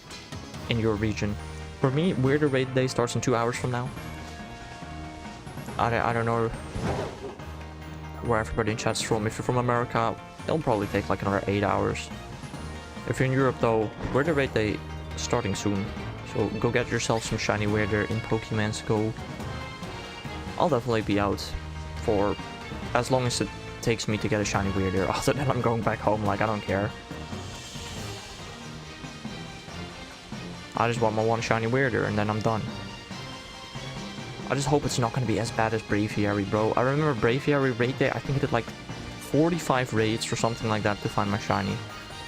in your region. For me, Weird Raid Day starts in 2 hours from now. I don't know where everybody in chat's from. If you're from America, it'll probably take like another 8 hours. If you're in Europe though, Weird Raid Day is starting soon. So go get yourself some shiny Weirder in Pokemon's Go. I'll definitely be out for as long as it takes me to get a shiny Weirder. Other than I'm going back home, like, I don't care. I just want my one shiny Weirder and then I'm done. I just hope it's not going to be as bad as Braviary, bro. I remember Braviary raid day, I think I did like 45 raids or something like that to find my shiny,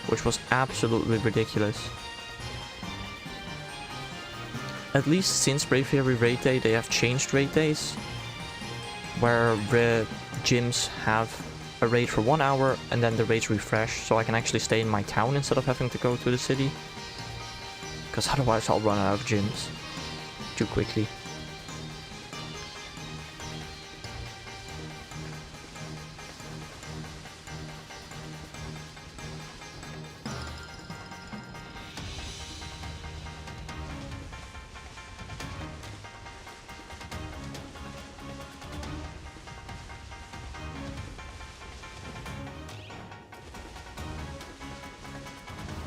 which was absolutely ridiculous. At least since Braviary raid day, they have changed raid days, where the gyms have a raid for 1 hour and then the raids refresh, so I can actually stay in my town instead of having to go to the city. Because otherwise I'll run out of gyms too quickly.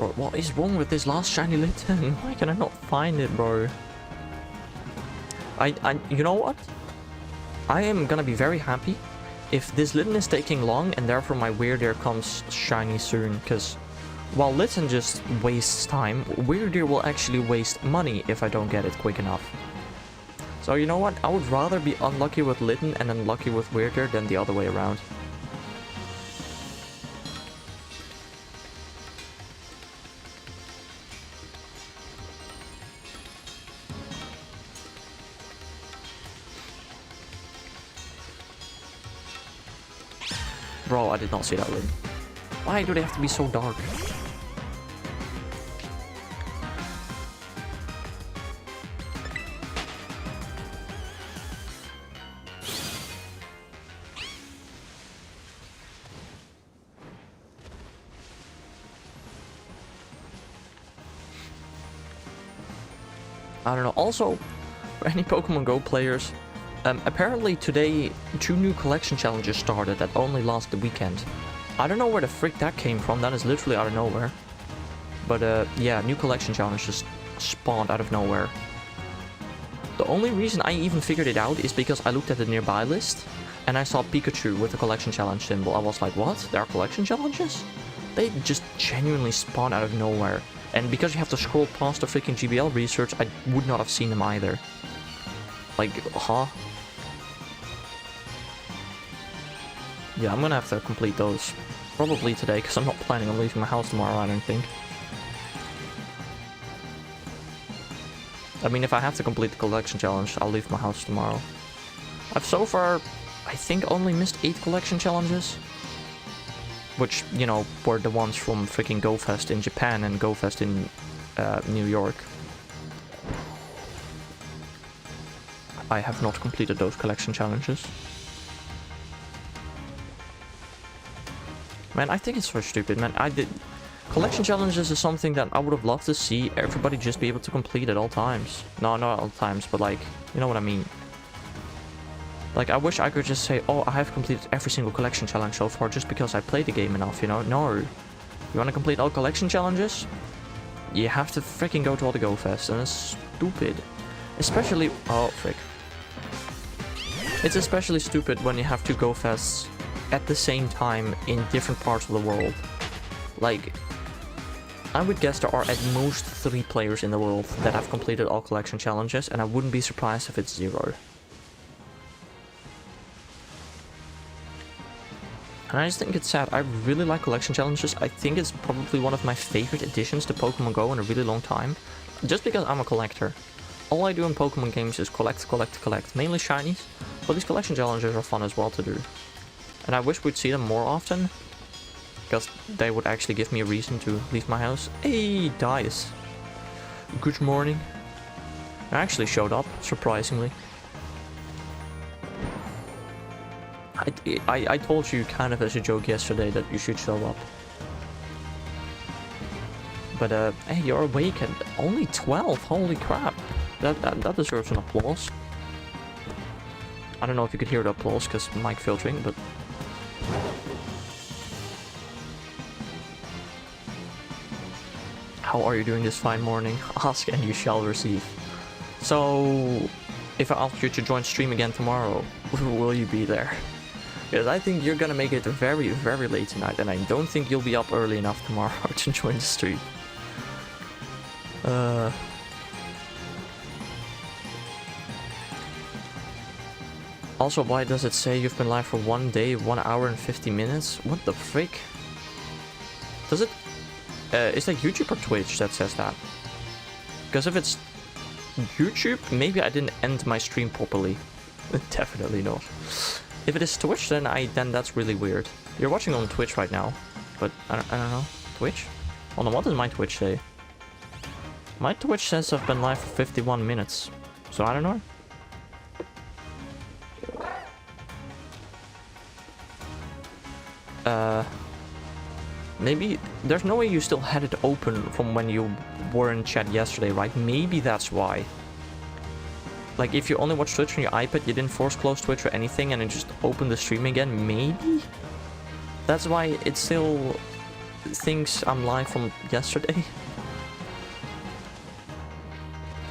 Bro, what is wrong with this last shiny Litten? Why can I not find it, bro? You know what? I am gonna be very happy if this Litten is taking long and therefore my Weirdeer comes shiny soon, because while Litten just wastes time, Weirdeer will actually waste money if I don't get it quick enough. So you know what? I would rather be unlucky with Litten and unlucky with Weirdeer than the other way around. Bro, I did not see that Litten. Why do they have to be so dark? I don't know. Also, for any Pokemon Go players, apparently today 2 new collection challenges started that only last the weekend. I don't know where the frick that came from. That is literally out of nowhere. But yeah, new collection challenges just spawned out of nowhere. The only reason I even figured it out is because I looked at the nearby list and I saw Pikachu with the collection challenge symbol. I was like, what? There are collection challenges? They just genuinely spawn out of nowhere. And because you have to scroll past the freaking GBL research, I would not have seen them either. Like, huh? Yeah, I'm gonna have to complete those. Probably today, because I'm not planning on leaving my house tomorrow, I don't think. I mean, if I have to complete the collection challenge, I'll leave my house tomorrow. I've so far, I think, only missed 8 collection challenges. Which, you know, were the ones from freaking GoFest in Japan and GoFest in New York. I have not completed those collection challenges. Man, I think it's so stupid, man. Collection challenges is something that I would have loved to see everybody just be able to complete at all times. No, not all times, but like, you know what I mean. Like, I wish I could just say, oh, I have completed every single collection challenge so far just because I played the game enough, you know? No. You want to complete all collection challenges? You have to freaking go to all the GoFests, and it's stupid. Especially... Oh, frick. It's especially stupid when you have 2 GoFests at the same time in different parts of the world. Like, I would guess there are at most 3 players in the world that have completed all collection challenges, and I wouldn't be surprised if it's 0. And I just think it's sad. I really like collection challenges. I think it's probably one of my favorite additions to Pokemon Go in a really long time. Just because I'm a collector. All I do in Pokemon games is collect, mainly shinies. But these collection challenges are fun as well to do. And I wish we'd see them more often. Because they would actually give me a reason to leave my house. Hey, Dice. Good morning. I actually showed up, surprisingly. I told you kind of as a joke yesterday that you should show up. But hey, you're awake at only 12, holy crap. That deserves an applause. I don't know if you could hear the applause because mic filtering, but... How are you doing this fine morning? Ask and you shall receive. So, if I ask you to join stream again tomorrow, will you be there? Because I think you're gonna make it very, very late tonight, and I don't think you'll be up early enough tomorrow to join the stream. Also, why does it say you've been live for 1 day, 1 hour and 50 minutes? What the frick? Does it... is that YouTube or Twitch that says that? Because if it's YouTube, maybe I didn't end my stream properly. Definitely not. If it is Twitch, then that's really weird. You're watching on Twitch right now, but I don't know. Twitch? Hold on, what does my Twitch say? My Twitch says I've been live for 51 minutes, so I don't know. Maybe there's no way you still had it open from when you were in chat yesterday, right? Maybe that's why. Like, if you only watch Twitch on your iPad, you didn't force close Twitch or anything, and it just opened the stream again, maybe? That's why it's still thinks I'm live from yesterday.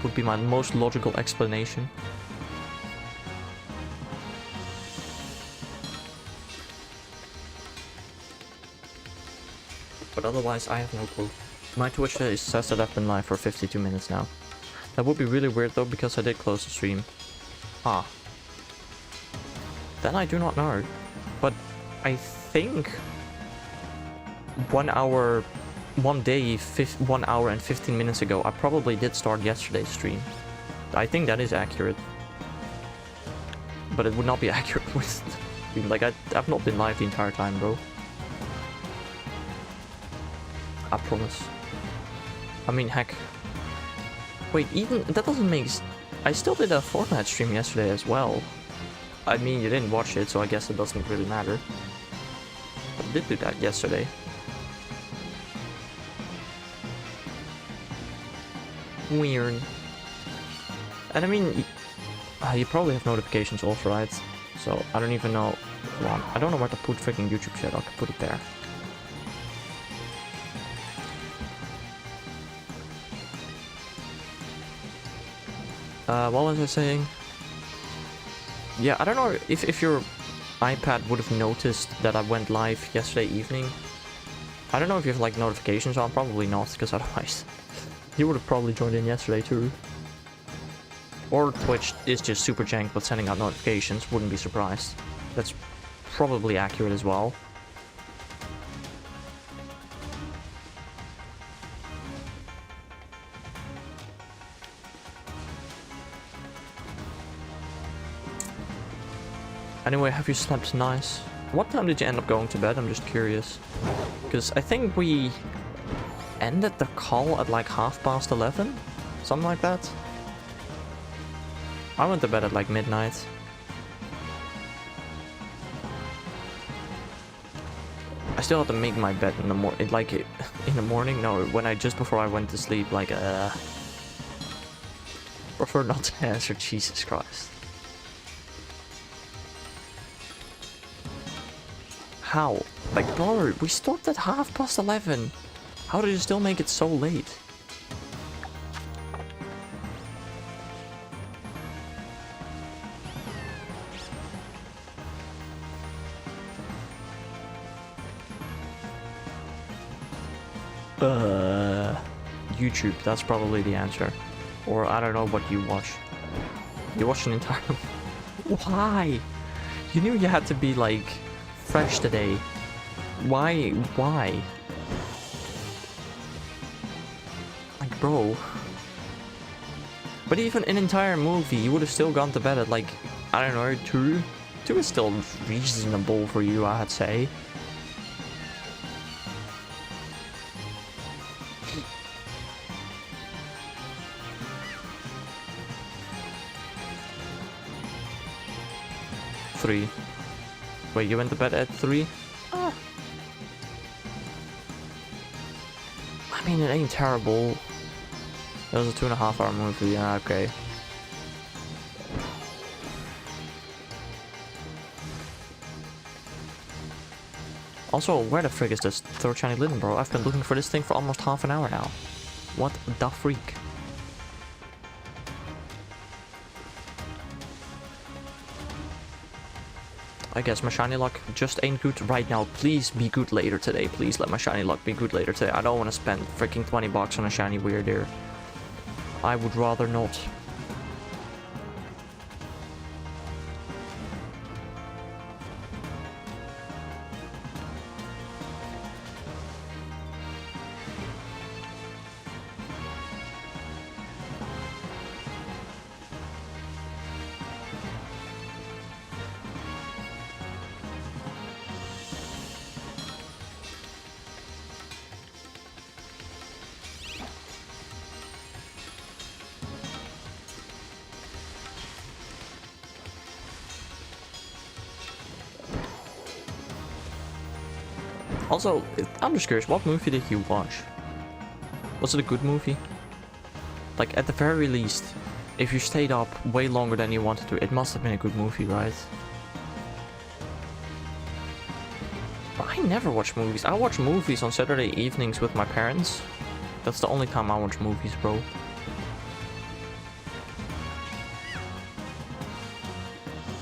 Would be my most logical explanation. But otherwise, I have no clue. My Twitch says that I've been live for 52 minutes now. That would be really weird though, because I did close the stream. Ah. Then I do not know. But I think 1 hour, 1 day, 1 hour and 15 minutes ago, I probably did start yesterday's stream. I think that is accurate. But it would not be accurate with... Like, I've not been live the entire time, bro. I promise. I mean, heck. Wait, even... That doesn't make... I still did a Fortnite stream yesterday as well. I mean, you didn't watch it, so I guess it doesn't really matter. But I did do that yesterday. Weird. And I mean, you probably have notifications off, right? So, I don't even know... Hold on. I don't know where to put freaking YouTube shit. I can put it there. What was I saying? Yeah, I don't know if your iPad would have noticed that I went live yesterday evening. I don't know if you have like notifications on, probably not, because otherwise you would have probably joined in yesterday too. Or Twitch is just super jank but sending out notifications, wouldn't be surprised. That's probably accurate as well. Anyway, have you slept nice? What time did you end up going to bed? I'm just curious. Because I think we ended the call at like 11:30? Something like that? I went to bed at like midnight. I still have to make my bed in the morning. Like, in the morning? No, just before I went to sleep, like, prefer not to answer, Jesus Christ. How? Like, bro, we stopped at 11:30. How did you still make it so late? YouTube, that's probably the answer. Or I don't know what you watch. You watched an entire... Why? You knew you had to be, like... fresh today. Why? Like, bro. But even an entire movie, you would have still gone to bed at like, I don't know, 2? 2 is still reasonable for you, I'd say. Three. Wait, you went to bed at 3? Ah. I mean, it ain't terrible. It was a 2.5 hour movie, yeah, okay. Also, where the frick is this third shiny linen, bro? I've been looking for this thing for almost half an hour now. What the freak? I guess my shiny luck just ain't good right now. Please be good later today. Please let my shiny luck be good later today. I don't want to spend freaking 20 bucks on a shiny weird here. I would rather not. Also, I'm just curious, what movie did you watch? Was it a good movie? Like, at the very least, if you stayed up way longer than you wanted to, it must have been a good movie, right? I never watch movies. I watch movies on Saturday evenings with my parents. That's the only time I watch movies, bro.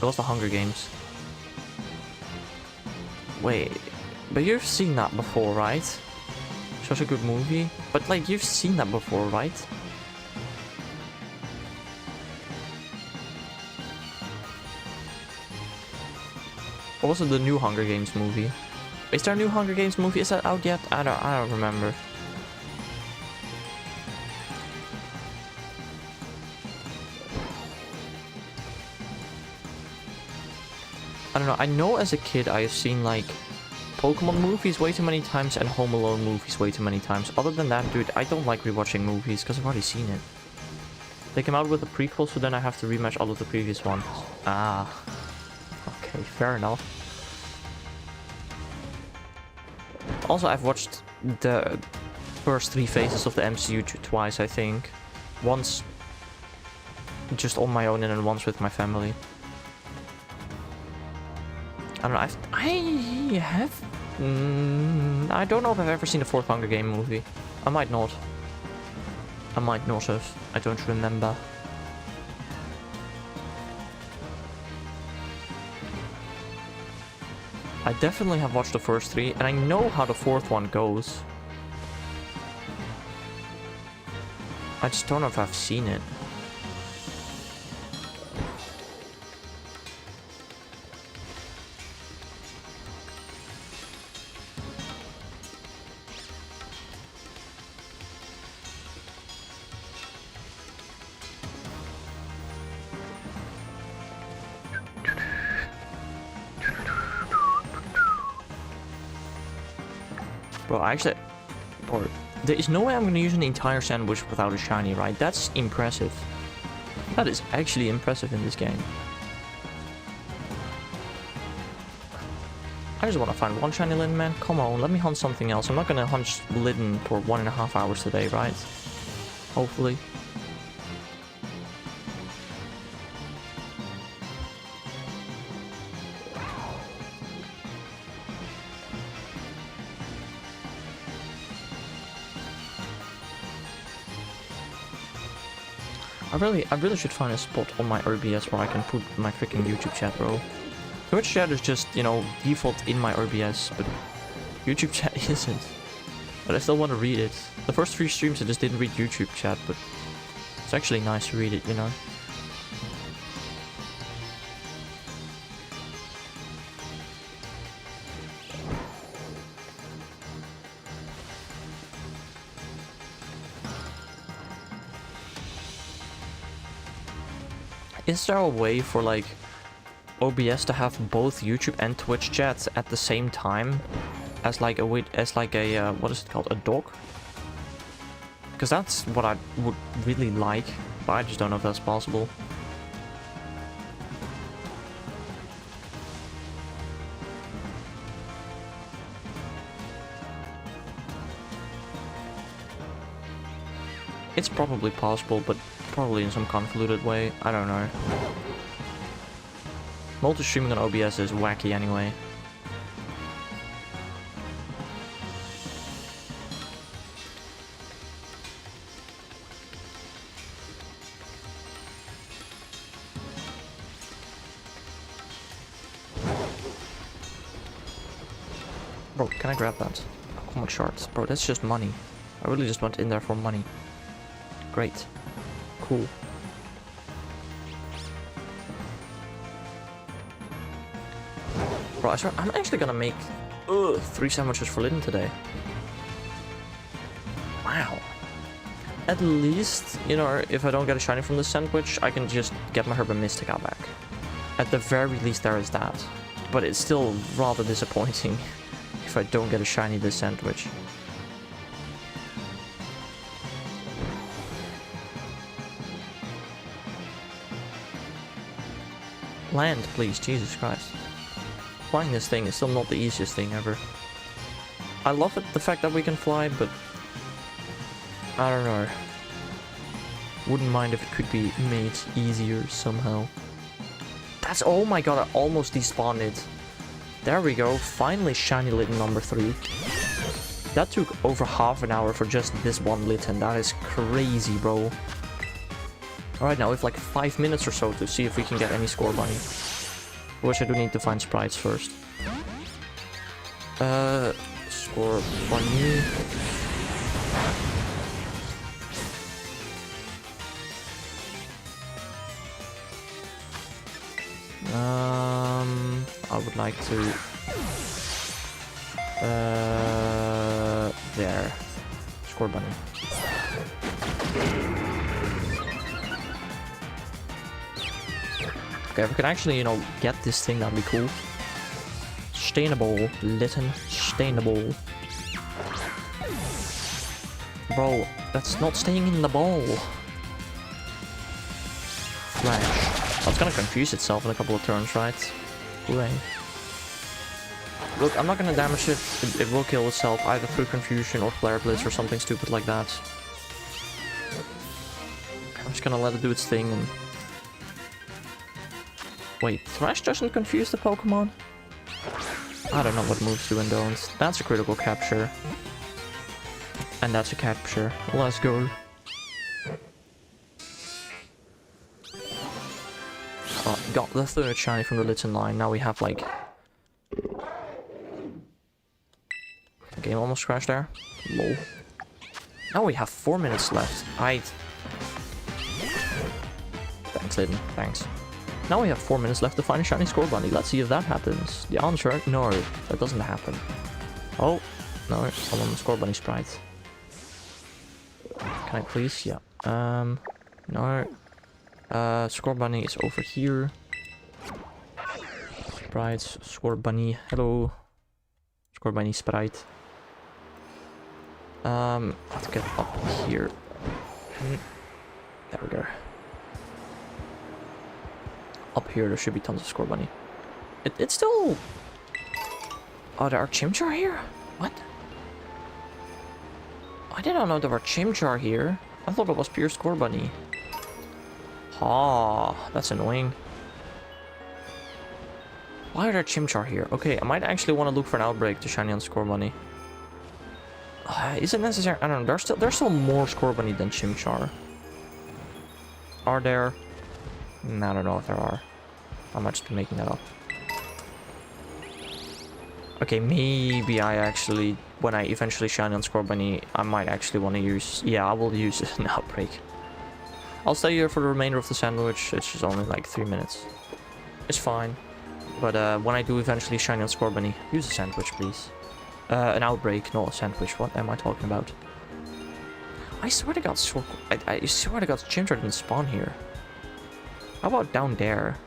It was the Hunger Games. Wait, but you've seen that before, right? Such a good movie. But like, you've seen that before, right? Or was it the new Hunger Games movie? Is there a new Hunger Games movie? Is that out yet? I don't remember. I don't know. I know as a kid I've seen like Pokemon movies way too many times and Home Alone movies way too many times. Other than that, dude, I don't like rewatching movies because I've already seen it. They came out with a prequel, so then I have to rematch all of the previous ones. Ah. Okay, fair enough. Also, I've watched the first 3 phases of the MCU twice, I think. Once just on my own and then once with my family. I don't know, I don't know if I've ever seen the 4th Hunger Game movie. I might not. I might not have. I don't remember. I definitely have watched the first 3, and I know how the 4th one goes. I just don't know if I've seen it. Bro, bro, there is no way I'm gonna use an entire sandwich without a shiny, right? That's impressive. That is actually impressive in this game. I just want to find one shiny Litten, man. Come on, let me hunt something else. I'm not gonna hunt Litten for 1.5 hours today, right? Hopefully. I really should find a spot on my RBS where I can put my freaking YouTube chat, bro. Twitch chat is just, you know, default in my RBS, but YouTube chat isn't. But I still want to read it. The first 3 streams I just didn't read YouTube chat, but it's actually nice to read it, you know. Is there a way for like OBS to have both YouTube and Twitch chats at the same time as like a what is it called, a dock? Because that's what I would really like, but I just don't know if that's possible. It's probably possible, but probably in some convoluted way. I don't know. Multi-streaming on OBS is wacky anyway. Bro, can I grab that? How much shards? Bro, that's just money. I really just went in there for money. Great. Cool. Bro, I swear, I'm actually gonna make 3 sandwiches for Litten today. Wow. At least, you know, if I don't get a shiny from this sandwich, I can just get my Herb and Mystica back. At the very least, there is that. But it's still rather disappointing if I don't get a shiny this sandwich. Land, please, Jesus Christ. Flying this thing is still not the easiest thing ever. I love it, the fact that we can fly, but I don't know. Wouldn't mind if it could be made easier somehow. That's, oh my god, I almost despawned it. There we go. Finally shiny Litten number 3. That took over half an hour for just this one Litten. That is crazy, bro. Alright, now we have like 5 minutes or so to see if we can get any score bunny. Which I do need to find sprites first. Score bunny. I would like to... there. Score bunny. Okay, if we can actually, you know, get this thing, that'd be cool. Sustainable, Litten, sustainable. Bro, that's not staying in the bowl. Flash. Oh, it's gonna confuse itself in a couple of turns, right? Hooray. Look, I'm not gonna damage it. It will kill itself either through confusion or flare blitz or something stupid like that. I'm just gonna let it do its thing and... Wait, Thrash doesn't confuse the Pokemon? I don't know what moves do and don't. That's a critical capture. And that's a capture. Let's go. Oh, got the third shiny from the Litten line. Now we have like... The game almost crashed there. Lol. Now we have 4 minutes left. Thanks, Litten. Thanks. Now we have 4 minutes left to find a shiny score bunny. Let's see if that happens. The answer, no, that doesn't happen. Oh, no, I want the score bunny sprite. Can I please? Yeah. No. Score bunny is over here. Sprites, score bunny, hello. Score bunny sprite. Let's get up here. There we go. Up here, there should be tons of score bunny. It's still... Oh, there are Chimchar here? What? I did not know there were Chimchar here. I thought it was pure score bunny. Ah, that's annoying. Why are there Chimchar here? Okay, I might actually want to look for an outbreak to shiny on score bunny. Is it necessary? I don't know. There's still more score bunny than Chimchar. Are there? I don't know if there are. I might just be making that up. Okay, maybe I actually, when I eventually shine on Score Bunny, I might actually want to use... Yeah, I will use an outbreak. I'll stay here for the remainder of the sandwich. It's just only like 3 minutes. It's fine. But when I do eventually shine on Score Bunny, use a sandwich, please. An outbreak, not a sandwich. What am I talking about? I swear to God, I swear to God, Chimchar didn't spawn here. How about down there?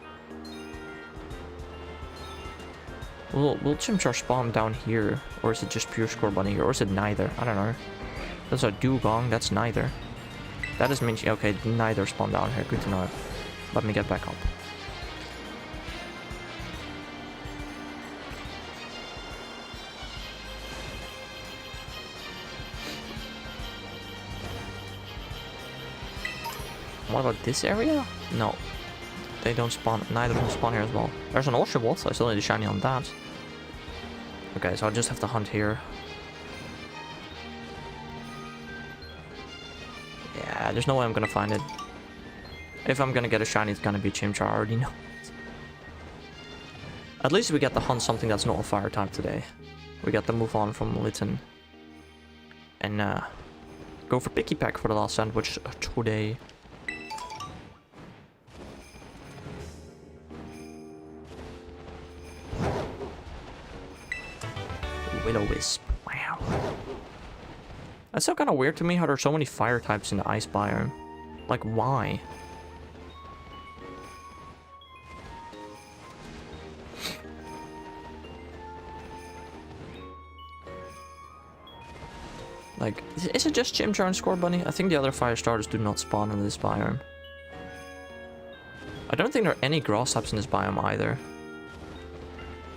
Will Chimchar spawn down here? Or is it just pure Score Bunny here? Or is it neither? I don't know. That's a dugong, that's neither. That is means okay, neither spawn down here. Good to know. Let me get back up. What about this area? No. They don't spawn, neither of them spawn here as well. There's an Oshawott, I still need a shiny on that. Okay, so I just have to hunt here. Yeah, there's no way I'm gonna find it. If I'm gonna get a shiny, it's gonna be Chimchar, I already know it. At least we get to hunt something that's not a fire type today. We got to move on from Litten. And go for Picky Pack for the last sandwich today. Will-O-Wisp. Wow. That's still kind of weird to me how there's so many fire types in the ice biome. Like, why? Like, is it just Chimchar and Score Bunny? I think the other fire starters do not spawn in this biome. I don't think there are any grass types in this biome either.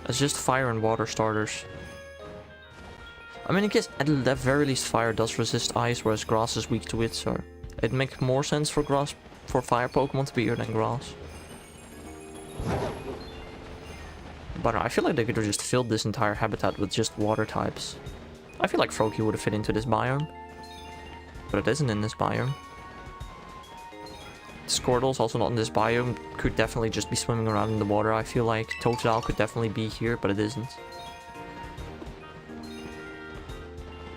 It's just fire and water starters. I mean, I guess at the very least fire does resist ice, whereas grass is weak to it, so it makes more sense for fire Pokemon to be here than grass. But I feel like they could have just filled this entire habitat with just water types. I feel like Froakie would have fit into this biome. But it isn't in this biome. Squirtle's also not in this biome. Could definitely just be swimming around in the water, I feel like. Totodile could definitely be here, but it isn't.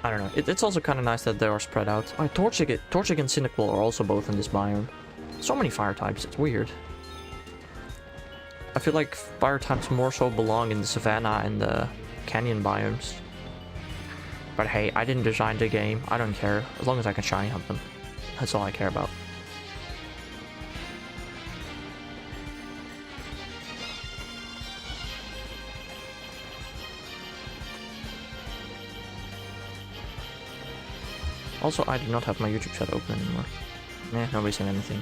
I don't know. It's also kind of nice that they are spread out. Torchic and Cyndaquil are also both in this biome. So many fire types, it's weird. I feel like fire types more so belong in the savanna and the canyon biomes. But hey, I didn't design the game. I don't care. As long as I can shiny hunt them. That's all I care about. Also, I do not have my YouTube chat open anymore. Nah, nobody's saying anything.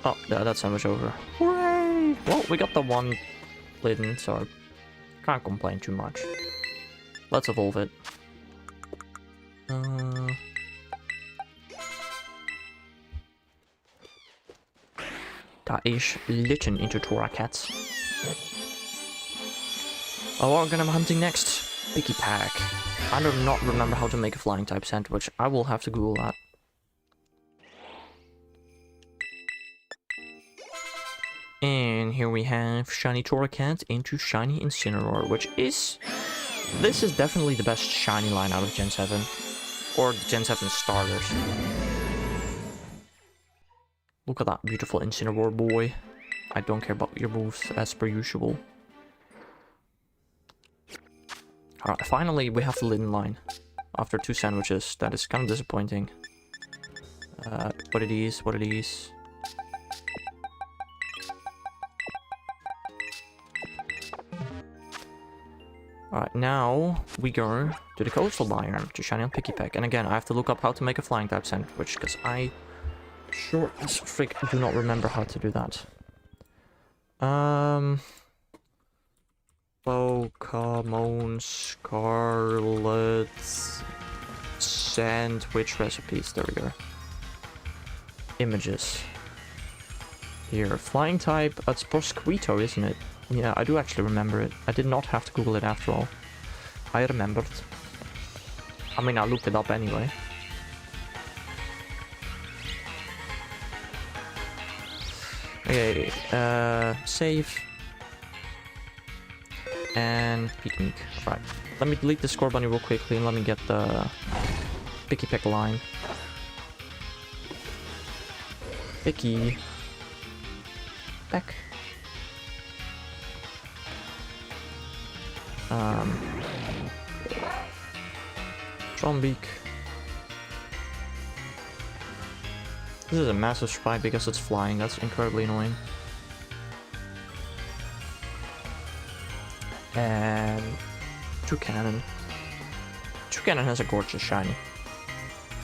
Oh, that sandwich over. Hooray! Well, we got the one Litten, so can't complain too much. Let's evolve it. Dat is Litten into Torracats. Oh, what we're gonna be hunting next? Picky Pack. I do not remember how to make a flying type sandwich. I will have to Google that. And here we have Shiny Torracat into Shiny Incineroar, which is... This is definitely the best Shiny line out of Gen 7. Or the Gen 7 starters. Look at that beautiful Incineroar boy. I don't care about your moves as per usual. Alright, finally we have the Litten line. After 2 sandwiches, that is kind of disappointing. What it is. Alright, now we go to the coastal biome to shiny on Picky Peck. And again, I have to look up how to make a flying type sandwich, because I sure as frick do not remember how to do that. Pokemon Scarlet sandwich recipes. There we go. Images. Here, flying type. It's Prosquito, isn't it? Yeah, I do actually remember it. I did not have to Google it after all. I remembered. I mean, I looked it up anyway. Okay, save. And picnic. Right. Let me delete the score bunny real quickly and let me get the Picky Peck line. Picky Peck. Trombeak. This is a massive spike because it's flying. That's incredibly annoying. And Toucannon. Toucannon has a gorgeous shiny.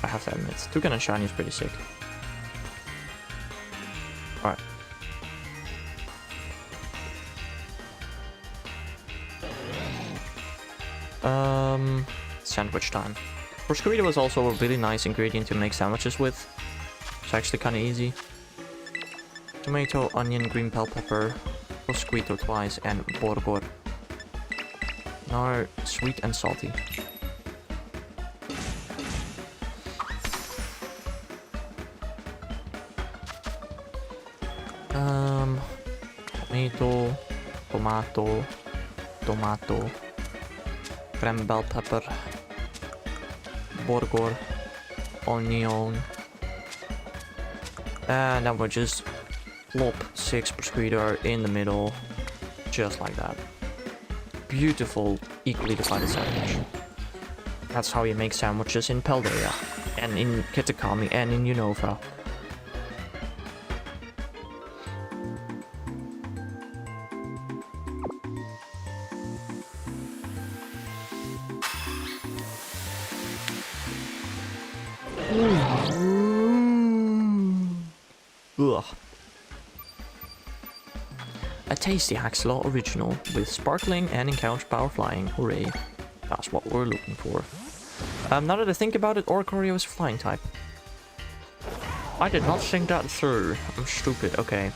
I have to admit, Toucannon shiny is pretty sick. Alright. Sandwich time. Prosquito is also a really nice ingredient to make sandwiches with. It's actually kind of easy. Tomato, onion, green bell pepper, Prosquito twice, and Borgor. Now, sweet and salty. Tomato, green bell pepper, Borgor, onion, and then we'll just plop 6 Prosquito in the middle, just like that. Beautiful, equally divided sandwich. That's how you make sandwiches in Paldea, and in Kitakami, and in Unova. Ugh. A tasty Axolotl original with sparkling and encounter power flying. Hooray. That's what we're looking for. Now that I think about it, Oricorio is flying type. I did not think that through. I'm stupid. Okay.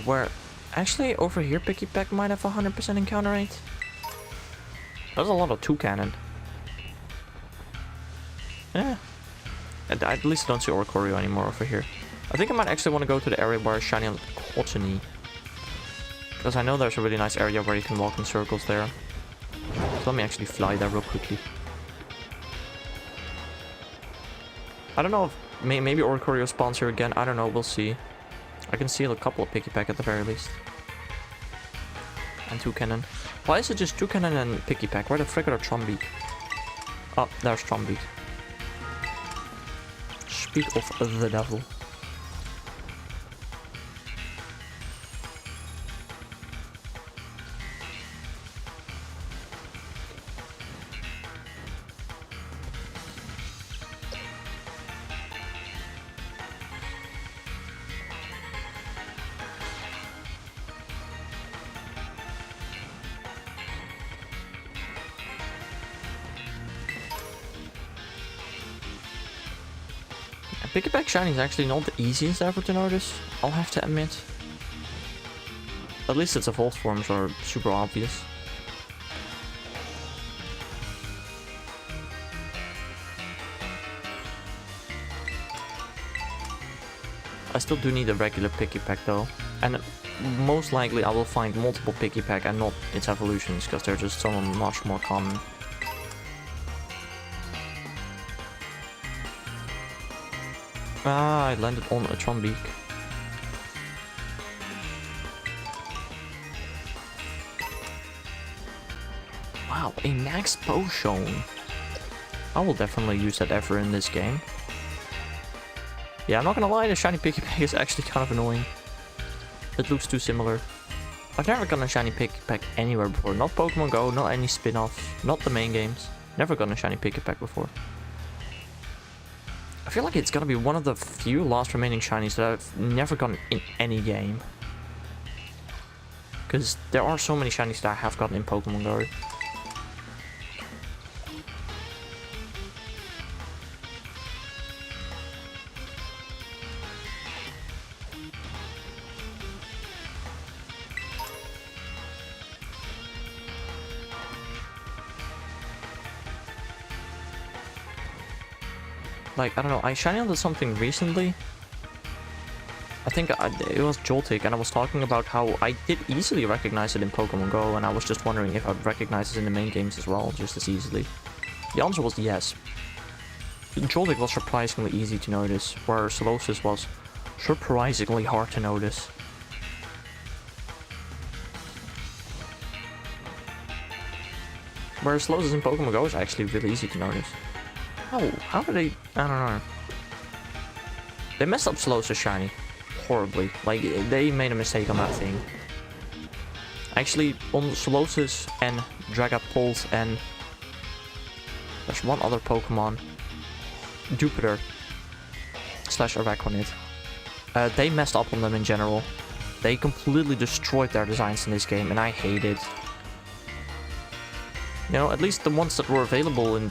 Where... Actually, over here, Pikipek might have 100% encounter rate. There's a lot of Toucannon. Yeah. At least I don't see Oricorio anymore over here. I think I might actually want to go to the area where Shiny on Cottony. Because I know there's a really nice area where you can walk in circles there. So let me actually fly there real quickly. I don't know if maybe Oricorio spawns here again. I don't know. We'll see. I can seal a couple of Pikipek at the very least. And Toucannon. Why is it just Toucannon and Pikipek? Where the frick are Trombeak? Oh, there's Trombeak. Speak of the devil. Pikipek Shiny is actually not the easiest ever to notice, I'll have to admit. At least its evolved forms are super obvious. I still do need a regular Pikipek though. And most likely I will find multiple Pikipek and not its evolutions, because they're just so much more common. Ah, I landed on a Trombeak. Wow, a max potion. I will definitely use that ever in this game. Yeah, I'm not gonna lie, the shiny Pikipek is actually kind of annoying. It looks too similar. I've never gotten a shiny Pikipek anywhere before. Not Pokemon Go, not any spin-offs, not the main games. Never gotten a shiny Pikipek before. I feel like it's gonna be one of the few last remaining shinies that I've never gotten in any game. Because there are so many shinies that I have gotten in Pokemon Go. Like, I don't know, I shiny on something recently. I think it was Joltik, and I was talking about how I did easily recognize it in Pokemon Go, and I was just wondering if I'd recognize it in the main games as well, just as easily. The answer was yes. Joltik was surprisingly easy to notice, where Solosis was surprisingly hard to notice. Whereas Solosis in Pokemon Go is actually really easy to notice. Oh, how did they... I don't know. They messed up Solosis shiny. Horribly. Like, they made a mistake on that thing. Actually, on Solosis and Dragapult and... There's one other Pokemon. Jupiter. / Araquanid. They messed up on them in general. They completely destroyed their designs in this game, and I hate it. You know, at least the ones that were available in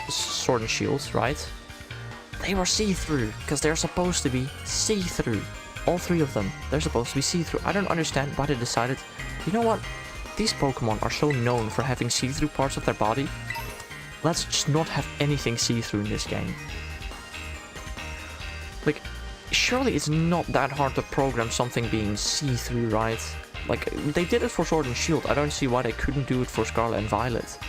Sword and Shield, right? They were see-through, because they're supposed to be see-through. All three of them, they're supposed to be see-through. I don't understand why they decided, you know what? These Pokemon are so known for having see-through parts of their body. Let's just not have anything see-through in this game. Like, surely it's not that hard to program something being see-through, right? Like, they did it for Sword and Shield. I don't see why they couldn't do it for Scarlet and Violet.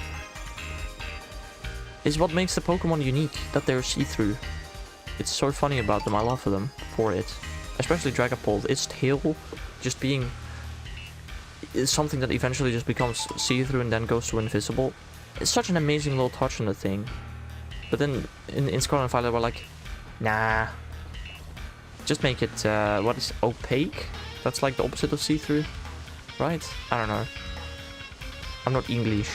Is what makes the Pokemon unique, that they're see-through. It's so funny about them, I love them for it. Especially Dragapult, its tail just being... is something that eventually just becomes see-through and then goes to invisible. It's such an amazing little touch on the thing. But then in Scarlet and Violet we're like, nah. Just make it, what is opaque? That's like the opposite of see-through, right? I don't know. I'm not English.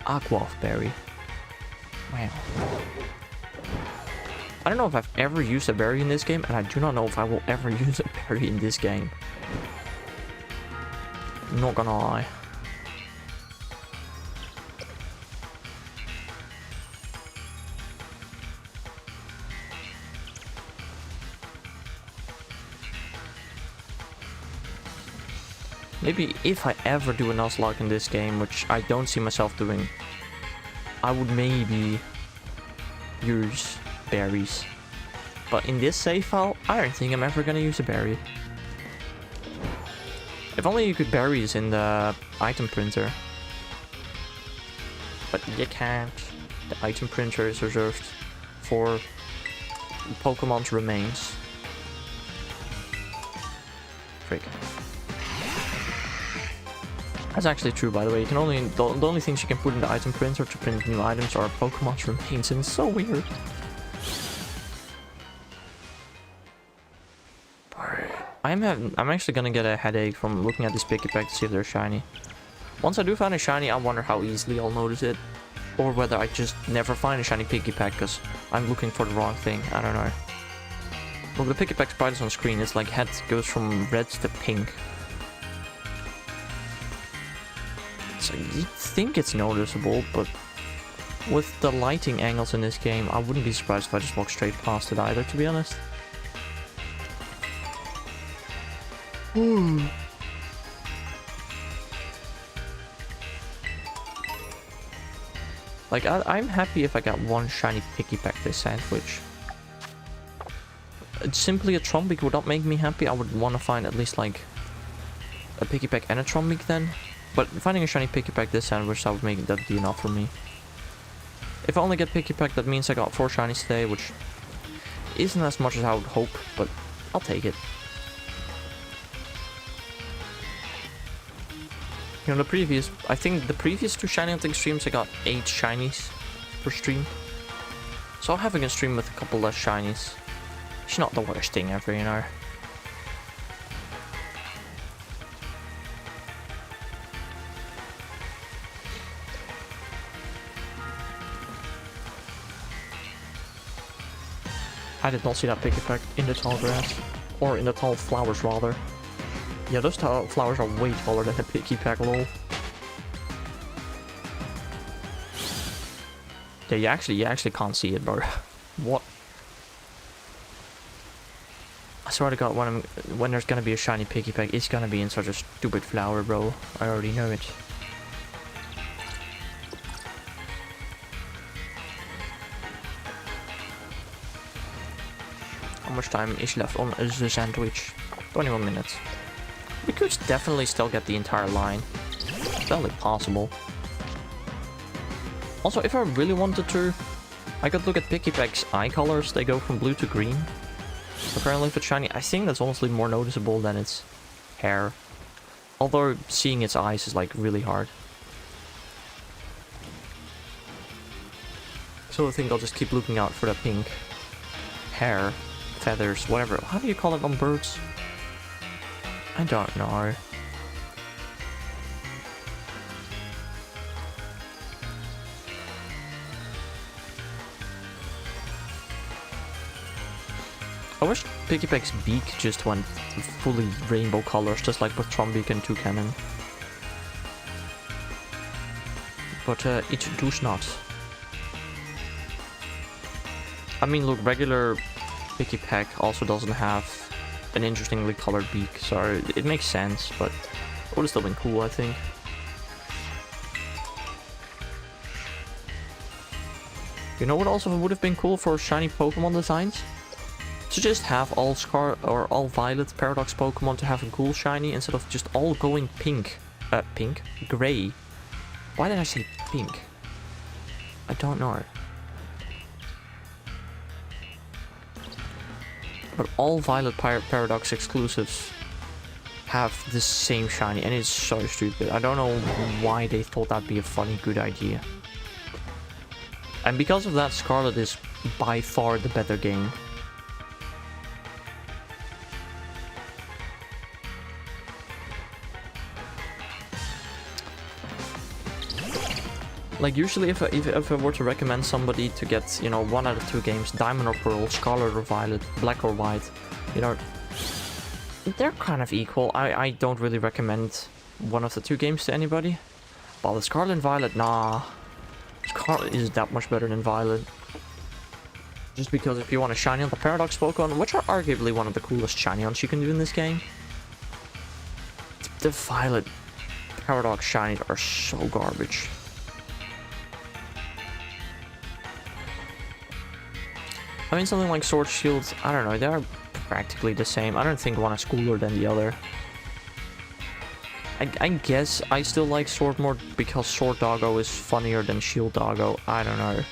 Aqua Berry. Wow. I don't know if I've ever used a berry in this game, and I do not know if I will ever use a berry in this game. Not gonna lie. Maybe if I ever do a Nuzlocke in this game, which I don't see myself doing, I would maybe use berries. But in this save file, I don't think I'm ever gonna use a berry. If only you could berries in the item printer. But you can't. The item printer is reserved for Pokemon's remains. Frick. That's actually true, by the way. You can only the only things you can put in the item printer to print new items are Pokemon's remains, and it's so weird. I'm actually gonna get a headache from looking at this Pikipek to see if they're shiny. Once I do find a shiny, I wonder how easily I'll notice it, or whether I just never find a shiny Pikipek because I'm looking for the wrong thing. I don't know. Look, the Pikipek spiders on screen. It's like head goes from red to pink. So you'd think it's noticeable, but with the lighting angles in this game, I wouldn't be surprised if I just walk straight past it either, to be honest. Like, I'm happy if I got one shiny Pikipek this sandwich. Simply a Trombeak would not make me happy. I would want to find at least like a Pikipek and a Trombeak then. But finding a shiny Pikipek this sandwich, that would be enough for me. If I only get Pikipek, that means I got 4 shinies today, which isn't as much as I would hope, but I'll take it. You know, I think the previous 2 shiny hunting streams, I got 8 shinies per stream. So having a stream with a couple less shinies, it's not the worst thing ever, you know. I did not see that Pikipek in the tall grass. Or in the tall flowers, rather. Yeah, those tall flowers are way taller than the Pikipek, lol. Yeah, you actually can't see it, bro. What? I swear to God, when there's gonna be a shiny Pikipek, it's gonna be in such a stupid flower, bro. I already know it. How much time is left on the sandwich? 21 minutes. We could definitely still get the entire line. It's definitely possible. Also, if I really wanted to, I could look at Pikipek's eye colors. They go from blue to green. Apparently if it's shiny, I think that's honestly more noticeable than its hair. Although seeing its eyes is like really hard. So I think I'll just keep looking out for the pink hair, feathers, whatever. How do you call it on birds? I don't know. I wish Pikipek's beak just went fully rainbow colors, just like with Trombeak and Toucanon. But it does not. I mean, look, regular Pikipek also doesn't have an interestingly colored beak, so it makes sense, but it would have still been cool, I think. You know what also would have been cool for shiny Pokemon designs? To just have all Scar or all Violet Paradox Pokemon to have a cool shiny instead of just all going pink. Gray. Why did I say pink? I don't know. But all Violet Paradox exclusives have the same shiny, and it's so stupid. I don't know why they thought that'd be a funny, good idea. And because of that, Scarlet is by far the better game. Like, usually if I were to recommend somebody to get, you know, 1 out of 2 games, Diamond or Pearl, Scarlet or Violet, Black or White, you know, they're kind of equal. I don't really recommend one of the 2 games to anybody. But the Scarlet and Violet, nah. Scarlet is that much better than Violet. Just because if you want a shiny on the Paradox Pokemon, which are arguably one of the coolest shiny hunts you can do in this game, the Violet Paradox shinies are so garbage. I mean, something like Sword Shield, I don't know, they're practically the same. I don't think one is cooler than the other. I guess I still like Sword more because Sword Doggo is funnier than Shield Doggo. I don't know.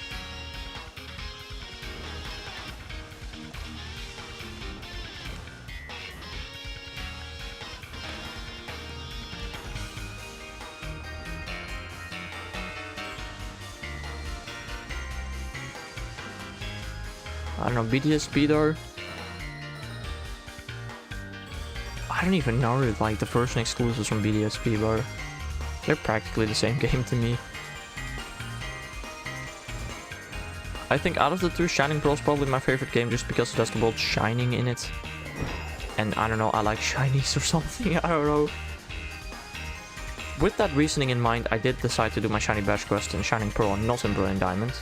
I don't know, BDSP though. I don't even know, like, the version exclusives from BDSP, bro. They're practically the same game to me. I think out of the 2, Shining Pearl is probably my favorite game just because it has the word shining in it. And I don't know, I like shinies or something, I don't know. With that reasoning in mind, I did decide to do my Shiny Badge quest in Shining Pearl and not in Brilliant Diamond.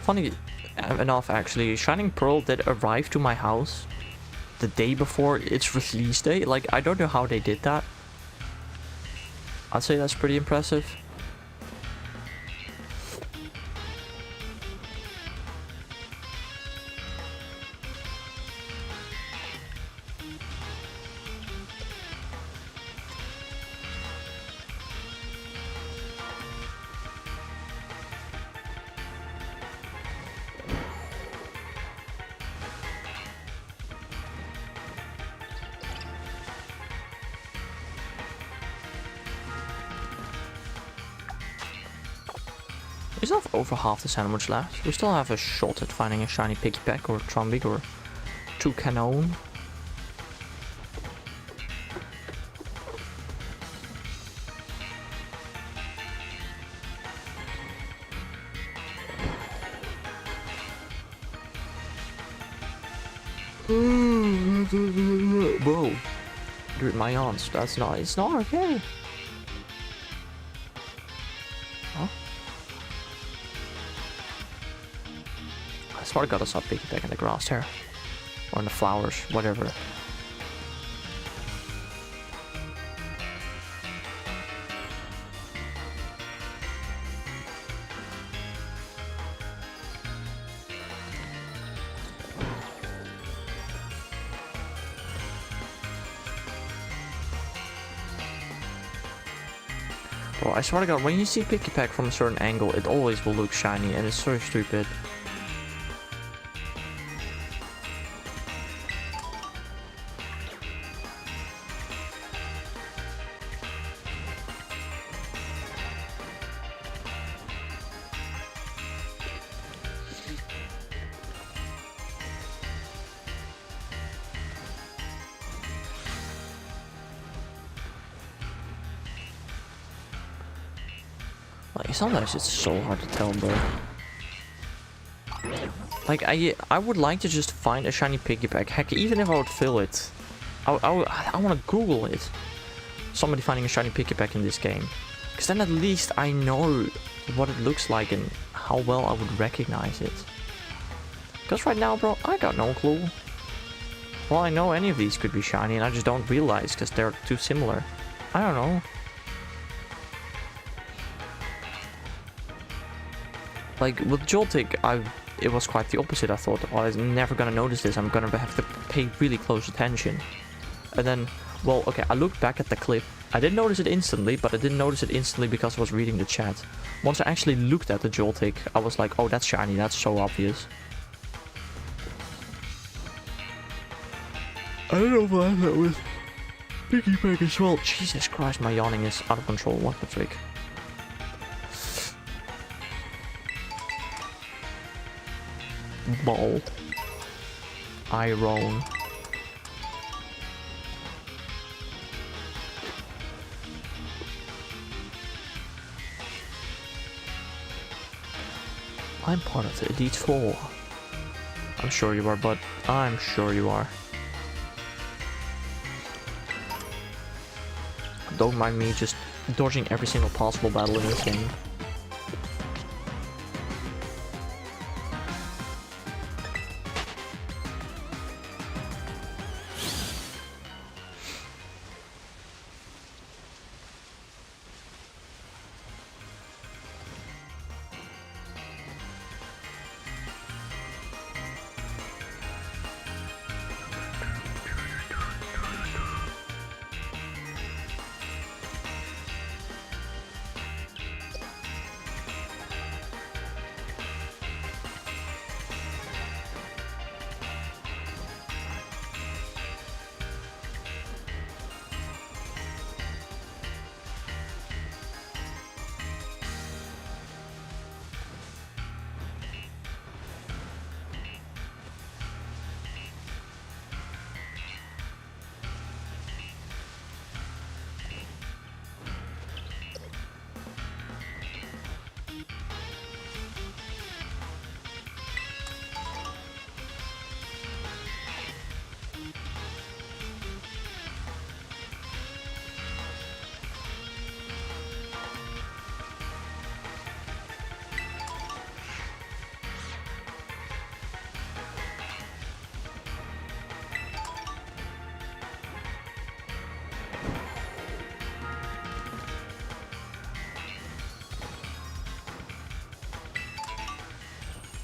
Funny enough, actually, Shining Pearl did arrive to my house the day before its release date. Like, I don't know how they did that. I'd say that's pretty impressive. We still have over half the sandwich left. We still have a shot at finding a shiny Piggyback or Trumbeak or 2 Cannon. Bro, dude, my aunts, that's not, it's not okay. Huh? I swear to God I saw Piggyback in the grass here. Or in the flowers, whatever. Bro, I swear to God, when you see Piggyback from a certain angle, it always will look shiny, and it's so stupid. Like, sometimes it's so hard to tell, bro. Like, I would like to just find a shiny Piggyback. Heck, even if I would fill it, I want to Google it. Somebody finding a shiny Piggyback in this game. Because then at least I know what it looks like and how well I would recognize it. Because right now, bro, I got no clue. Well, I know any of these could be shiny and I just don't realize because they're too similar. I don't know. Like, with Joltik, it was quite the opposite. I thought, oh, I'm never gonna notice this. I'm gonna have to pay really close attention. And then, well, okay, I looked back at the clip. I didn't notice it instantly, but I didn't notice it instantly because I was reading the chat. Once I actually looked at the Joltik, I was like, oh, that's shiny. That's so obvious. I don't know why that was Piggyback as well. Jesus Christ, my yawning is out of control. What the frick? Ball. Iron. I'm part of the Elite Four. I'm sure you are, bud. I'm sure you are. Don't mind me just dodging every single possible battle in this game.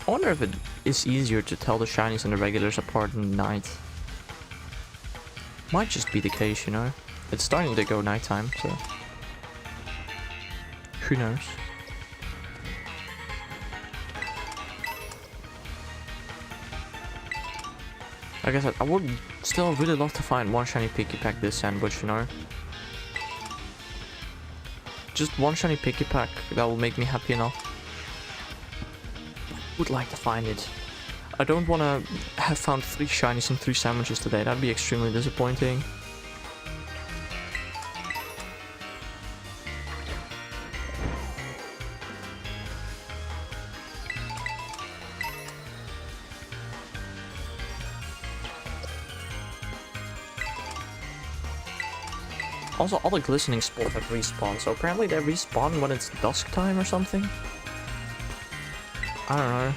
I wonder if it is easier to tell the shinies and the regulars apart in the night. Might just be the case, you know? It's starting to go nighttime, so... who knows? Like I said, I would still really love to find one shiny picky pack this sandwich, you know? Just one shiny picky pack, that will make me happy enough. Would like to find it. I don't want to have found 3 shinies and 3 sandwiches today. That'd be extremely disappointing. Also, all the glistening spots have respawned, so apparently they respawn when it's dusk time or something. I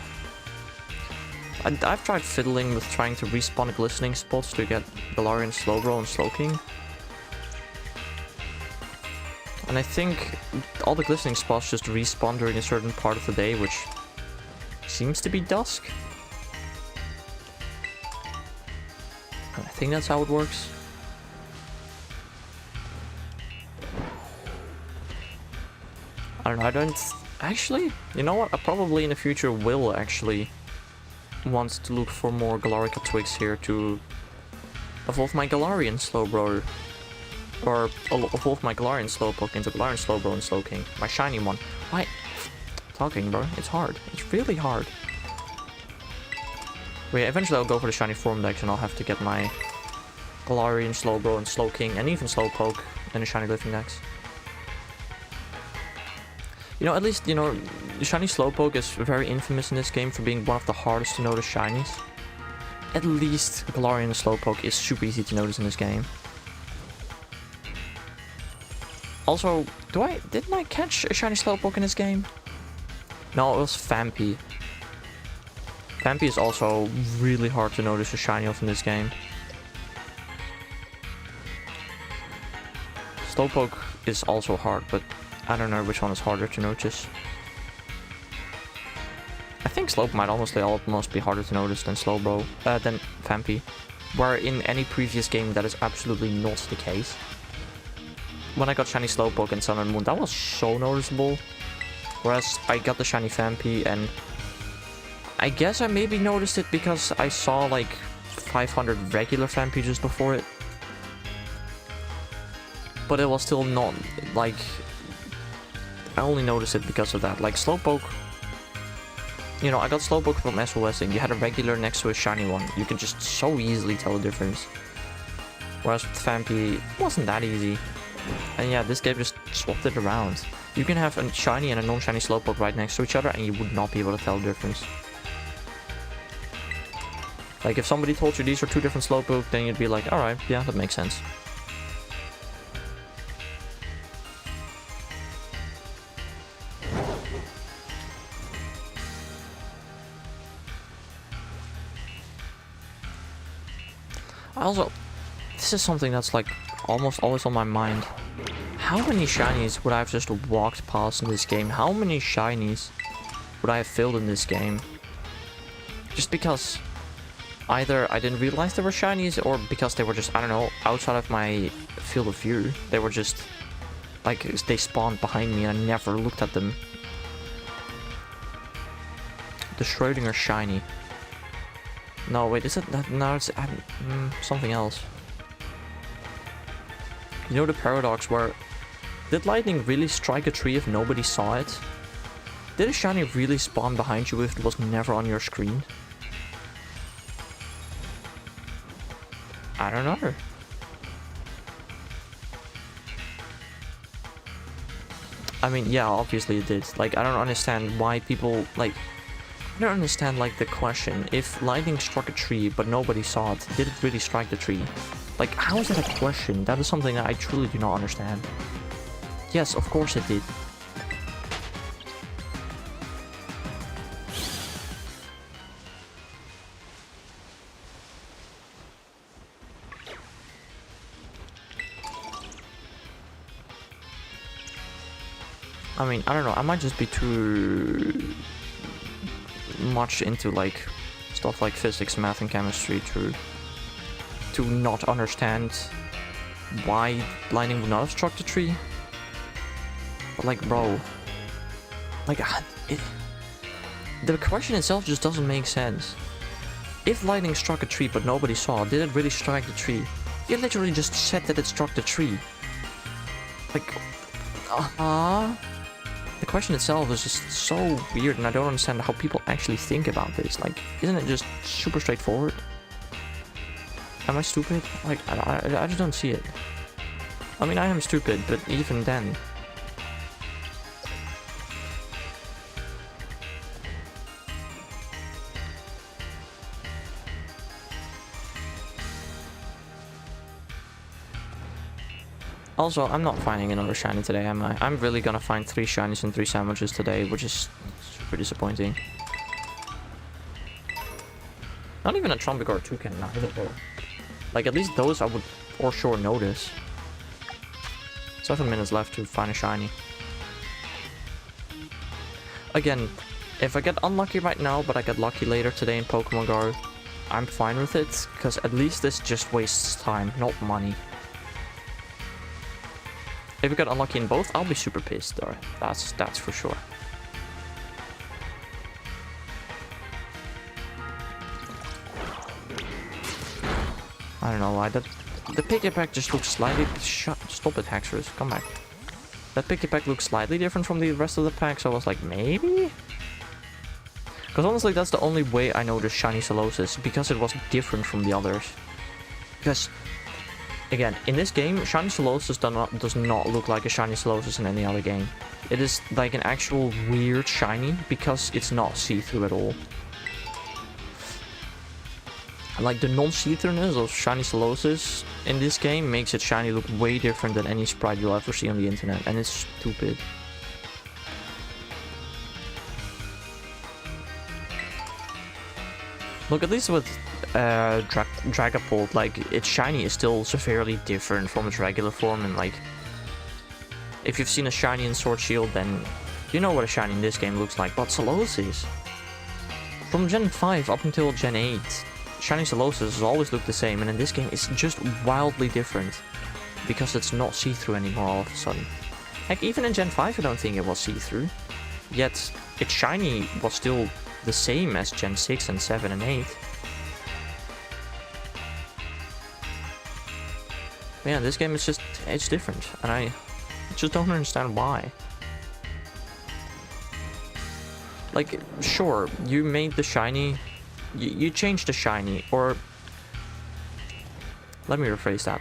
don't know. I've tried fiddling with trying to respawn glistening spots to get Galarian, Slowbro, and Slowking. And I think all the glistening spots just respawn during a certain part of the day, which seems to be dusk. And I think that's how it works. I don't know, I don't... Actually, you know what? I probably in the future will actually want to look for more Galarica twigs here to evolve my Galarian Slowbro. Or evolve my Galarian Slowpoke into Galarian Slowbro and Slowking. My shiny one. Why? Talking, bro. It's hard. It's really hard. But yeah, eventually I'll go for the shiny form dex and I'll have to get my Galarian Slowbro and Slowking and even Slowpoke in the shiny living dex. You know, at least, you know, the shiny Slowpoke is very infamous in this game for being one of the hardest to notice shinies. At least Galarian Slowpoke is super easy to notice in this game. Also, didn't I catch a shiny Slowpoke in this game? No, it was Vampy. Vampy is also really hard to notice a shiny of in this game. Slowpoke is also hard, but I don't know which one is harder to notice. I think Slowpoke might almost be harder to notice than than Vampy. Where in any previous game that is absolutely not the case. When I got shiny Slowpoke in Sun and Moon, that was so noticeable. Whereas I got the shiny Vampy and I guess I maybe noticed it because I saw like 500 regular Vampy just before it. But it was still not like... I only noticed it because of that. Like Slowpoke you know, I got Slowpoke from SOS and you had a regular next to a shiny one. You could just so easily tell the difference. Whereas with Fampi, it wasn't that easy. And yeah, this game just swapped it around. You can have a shiny and a non-shiny Slowpoke right next to each other and you would not be able to tell the difference. Like, if somebody told you these are two different Slowpoke, then you'd be like, alright, yeah, that makes sense. Also, this is something that's like almost always on my mind. How many shinies would I have just walked past in this game? How many shinies would I have filled in this game? Just because either I didn't realize they were shinies or because they were just, I don't know, outside of my field of view. They were just, like, they spawned behind me and I never looked at them. The Schrödinger shiny. No, wait, is it that? No, it's something else. You know the paradox where, did lightning really strike a tree if nobody saw it? Did a shiny really spawn behind you if it was never on your screen? I don't know. I mean, yeah, obviously it did. Like, I don't understand why people, like, I don't understand, like, the question. If lightning struck a tree, but nobody saw it, did it really strike the tree? Like, how is that a question? That is something that I truly do not understand. Yes, of course it did. I mean, I don't know, I might just be too much into, like, stuff like physics, math, and chemistry to not understand why lightning would not have struck the tree. But, like, bro, like, the question itself just doesn't make sense. If lightning struck a tree but nobody saw, did it really strike the tree? You literally just said that it struck the tree. Like, the question itself is just so weird, and I don't understand how people actually think about this. Like, isn't it just super straightforward? Am I stupid? Like, I just don't see it. I mean, I am stupid, but even then. Also, I'm not finding another shiny today, am I? I'm really gonna find 3 shinies and 3 sandwiches today, which is super disappointing. Not even a Trumpic or a Toucan either, though. Like, at least those I would for sure notice. 7 minutes left to find a shiny. Again, if I get unlucky right now, but I get lucky later today in Pokemon Go, I'm fine with it, because at least this just wastes time, not money. If we get unlucky in both, I'll be super pissed, though. That's for sure. I don't know why the Piggyback just looks slightly. Stop it, Haxorus. Come back. That Piggyback looks slightly different from the rest of the pack, so I was like, maybe? Because honestly, that's the only way I know the shiny Solosis, because it was different from the others. Because, again, in this game, shiny Solosis does not look like a shiny Solosis in any other game. It is like an actual weird shiny, because it's not see-through at all. Like, the non-see-throughness of shiny Solosis in this game makes it shiny look way different than any sprite you'll ever see on the internet, and it's stupid. Look, at least with Dragapult, like, its shiny is still severely different from its regular form, and like, if you've seen a shiny in Sword Shield, then you know what a shiny in this game looks like. But Solosis, from Gen 5 up until Gen 8, shiny Solosis has always looked the same, and in this game it's just wildly different, because it's not see-through anymore all of a sudden. Heck, even in Gen 5 I don't think it was see-through, yet its shiny was still the same as Gen 6 and 7 and 8. But yeah, this game is just, it's different, and I just don't understand why. Like, sure, you made the shiny, you changed the shiny, or let me rephrase that.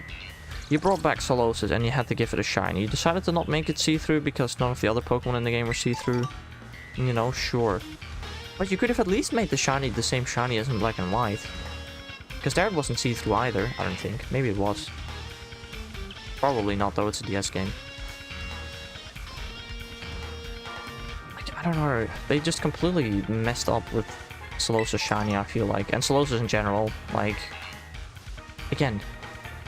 You brought back Solosis and you had to give it a shiny. You decided to not make it see-through because none of the other Pokemon in the game were see-through. You know, sure. But you could have at least made the shiny the same shiny as in Black and White. Because there it wasn't see-through either, I don't think. Maybe it was. Probably not, though, it's a DS game. I don't know, they just completely messed up with Solosis shiny, I feel like. And Solosis in general, like... Again,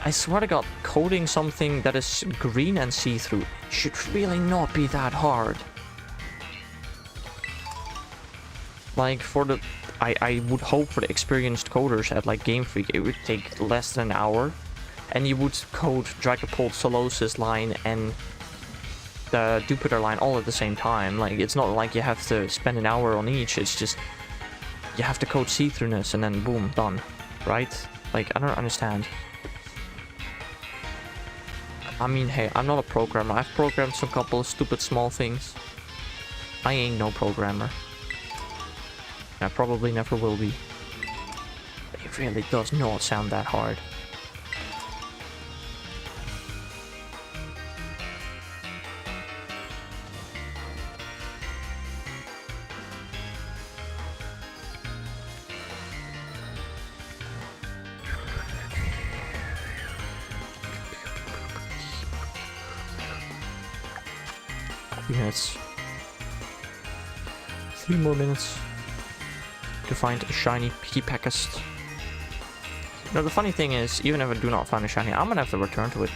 I swear to God, coding something that is green and see-through should really not be that hard. Like, for the... I would hope for the experienced coders at, like, Game Freak, it would take less than an hour. And you would code Dragapult, Solosis line, and the Dupeter line all at the same time. Like, it's not like you have to spend an hour on each, it's just... You have to code see-throughness, and then boom, done. Right? Like, I don't understand. I mean, hey, I'm not a programmer. I've programmed some couple of stupid small things. I ain't no programmer. I probably never will be. It really does not sound that hard. Minutes. 3 more minutes to find a shiny Pikipekast. Now the funny thing is, even if I do not find a shiny, I'm gonna have to return to it.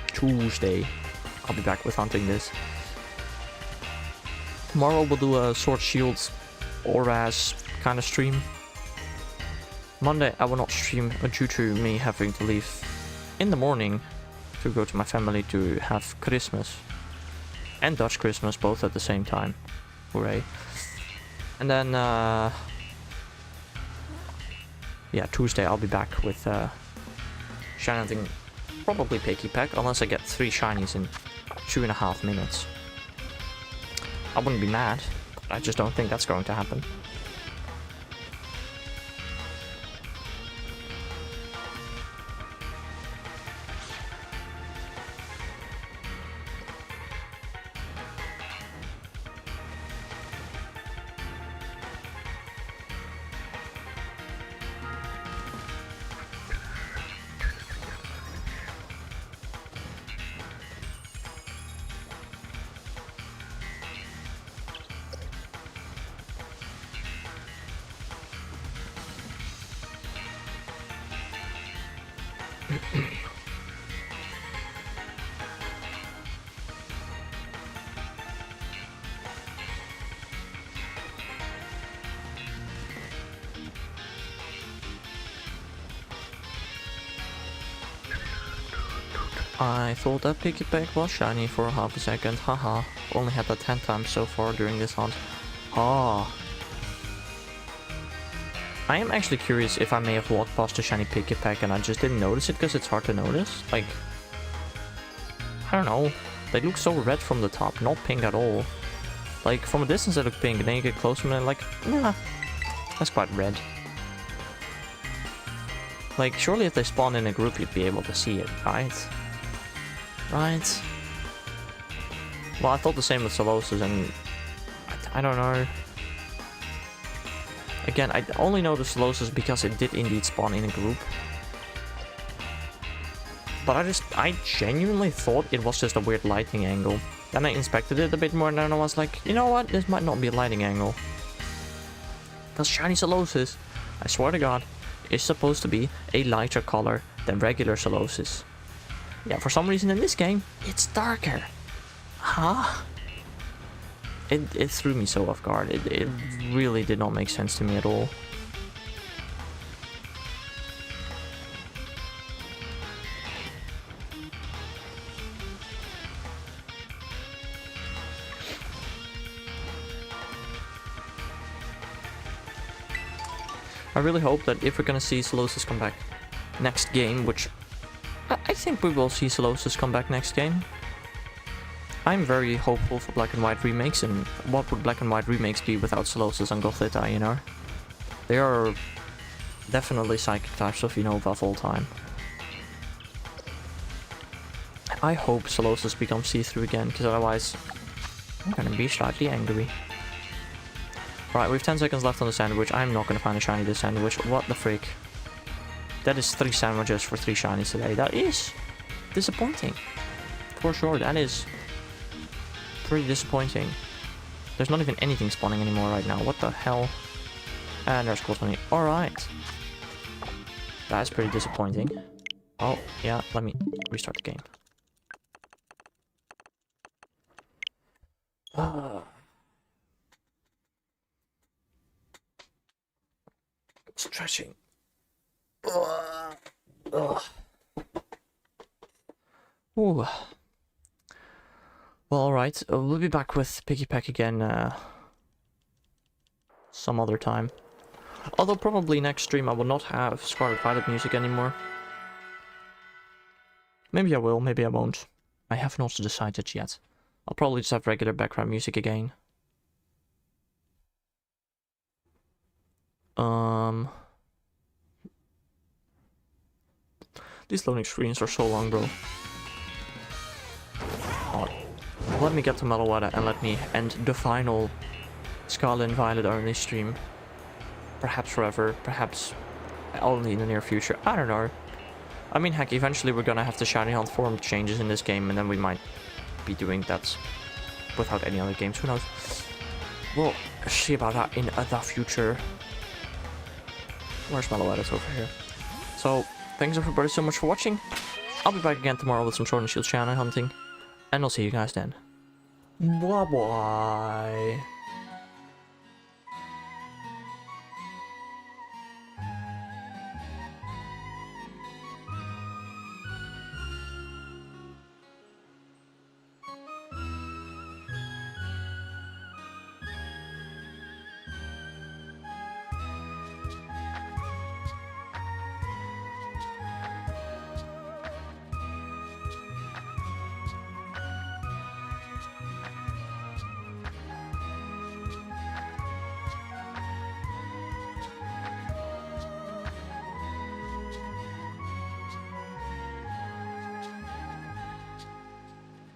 Tuesday, I'll be back with hunting this. Tomorrow we'll do a Sword Shield Oras kind of stream. Monday I will not stream due to me having to leave in the morning to go to my family to have Christmas. And Dutch Christmas both at the same time. Hooray. And then, yeah, Tuesday I'll be back with shiny, probably Pikipek, unless I get 3 shinies in 2.5 minutes. I wouldn't be mad, but I just don't think that's going to happen. I thought that Pikipek was shiny for half a second, haha. Only had that 10 times so far during this hunt. Ah. I am actually curious if I may have walked past a shiny Pikipek and I just didn't notice it because it's hard to notice. Like, I don't know. They look so red from the top, not pink at all. Like, from a distance they look pink, and then you get closer and they're like, nah, that's quite red. Like, surely if they spawn in a group you'd be able to see it, right? Right? Well, I thought the same with Solosis, and I don't know. Again, I only know the Solosis because it did indeed spawn in a group. But I genuinely thought it was just a weird lighting angle. Then I inspected it a bit more and then I was like, you know what, this might not be a lighting angle. Because shiny Solosis, I swear to God, is supposed to be a lighter color than regular Solosis. Yeah, for some reason in this game, it's darker. Huh? It threw me so off guard. It really did not make sense to me at all. I really hope that if we're gonna see Solosis come back next game, which I think we will see Solosis come back next game. I'm very hopeful for Black and White remakes, and what would Black and White remakes be without Solosis and Gothita, you know? They are definitely psychic types of Unova of all time. I hope Solosis becomes see-through again, because otherwise I'm gonna be slightly angry. Right, we have 10 seconds left on the sandwich. I'm not gonna find a shiny this sandwich. What the freak? That is 3 sandwiches for 3 shinies today. That is disappointing. For sure, that is pretty disappointing. There's not even anything spawning anymore right now. What the hell? And there's Cosmony. Alright. That's pretty disappointing. Oh, yeah, let me restart the game. Stretching. Ooh. Well, alright. We'll be back with Piggy Pack again some other time. Although probably next stream I will not have Scarlet Violet music anymore. Maybe I will, maybe I won't. I have not decided yet. I'll probably just have regular background music again. These loading screens are so long, bro. Oh, let me get to Metalwada and let me end the final Scarlet and Violet only stream. Perhaps forever, perhaps only in the near future. I don't know. I mean, heck, eventually we're gonna have the Shiny Hunt form changes in this game, and then we might be doing that without any other games. Who knows? We'll see about that in the future. Where's Metalwada? Over here. So, thanks everybody so much for watching. I'll be back again tomorrow with some Sword and Shield Shiny hunting, and I'll see you guys then. Bye bye.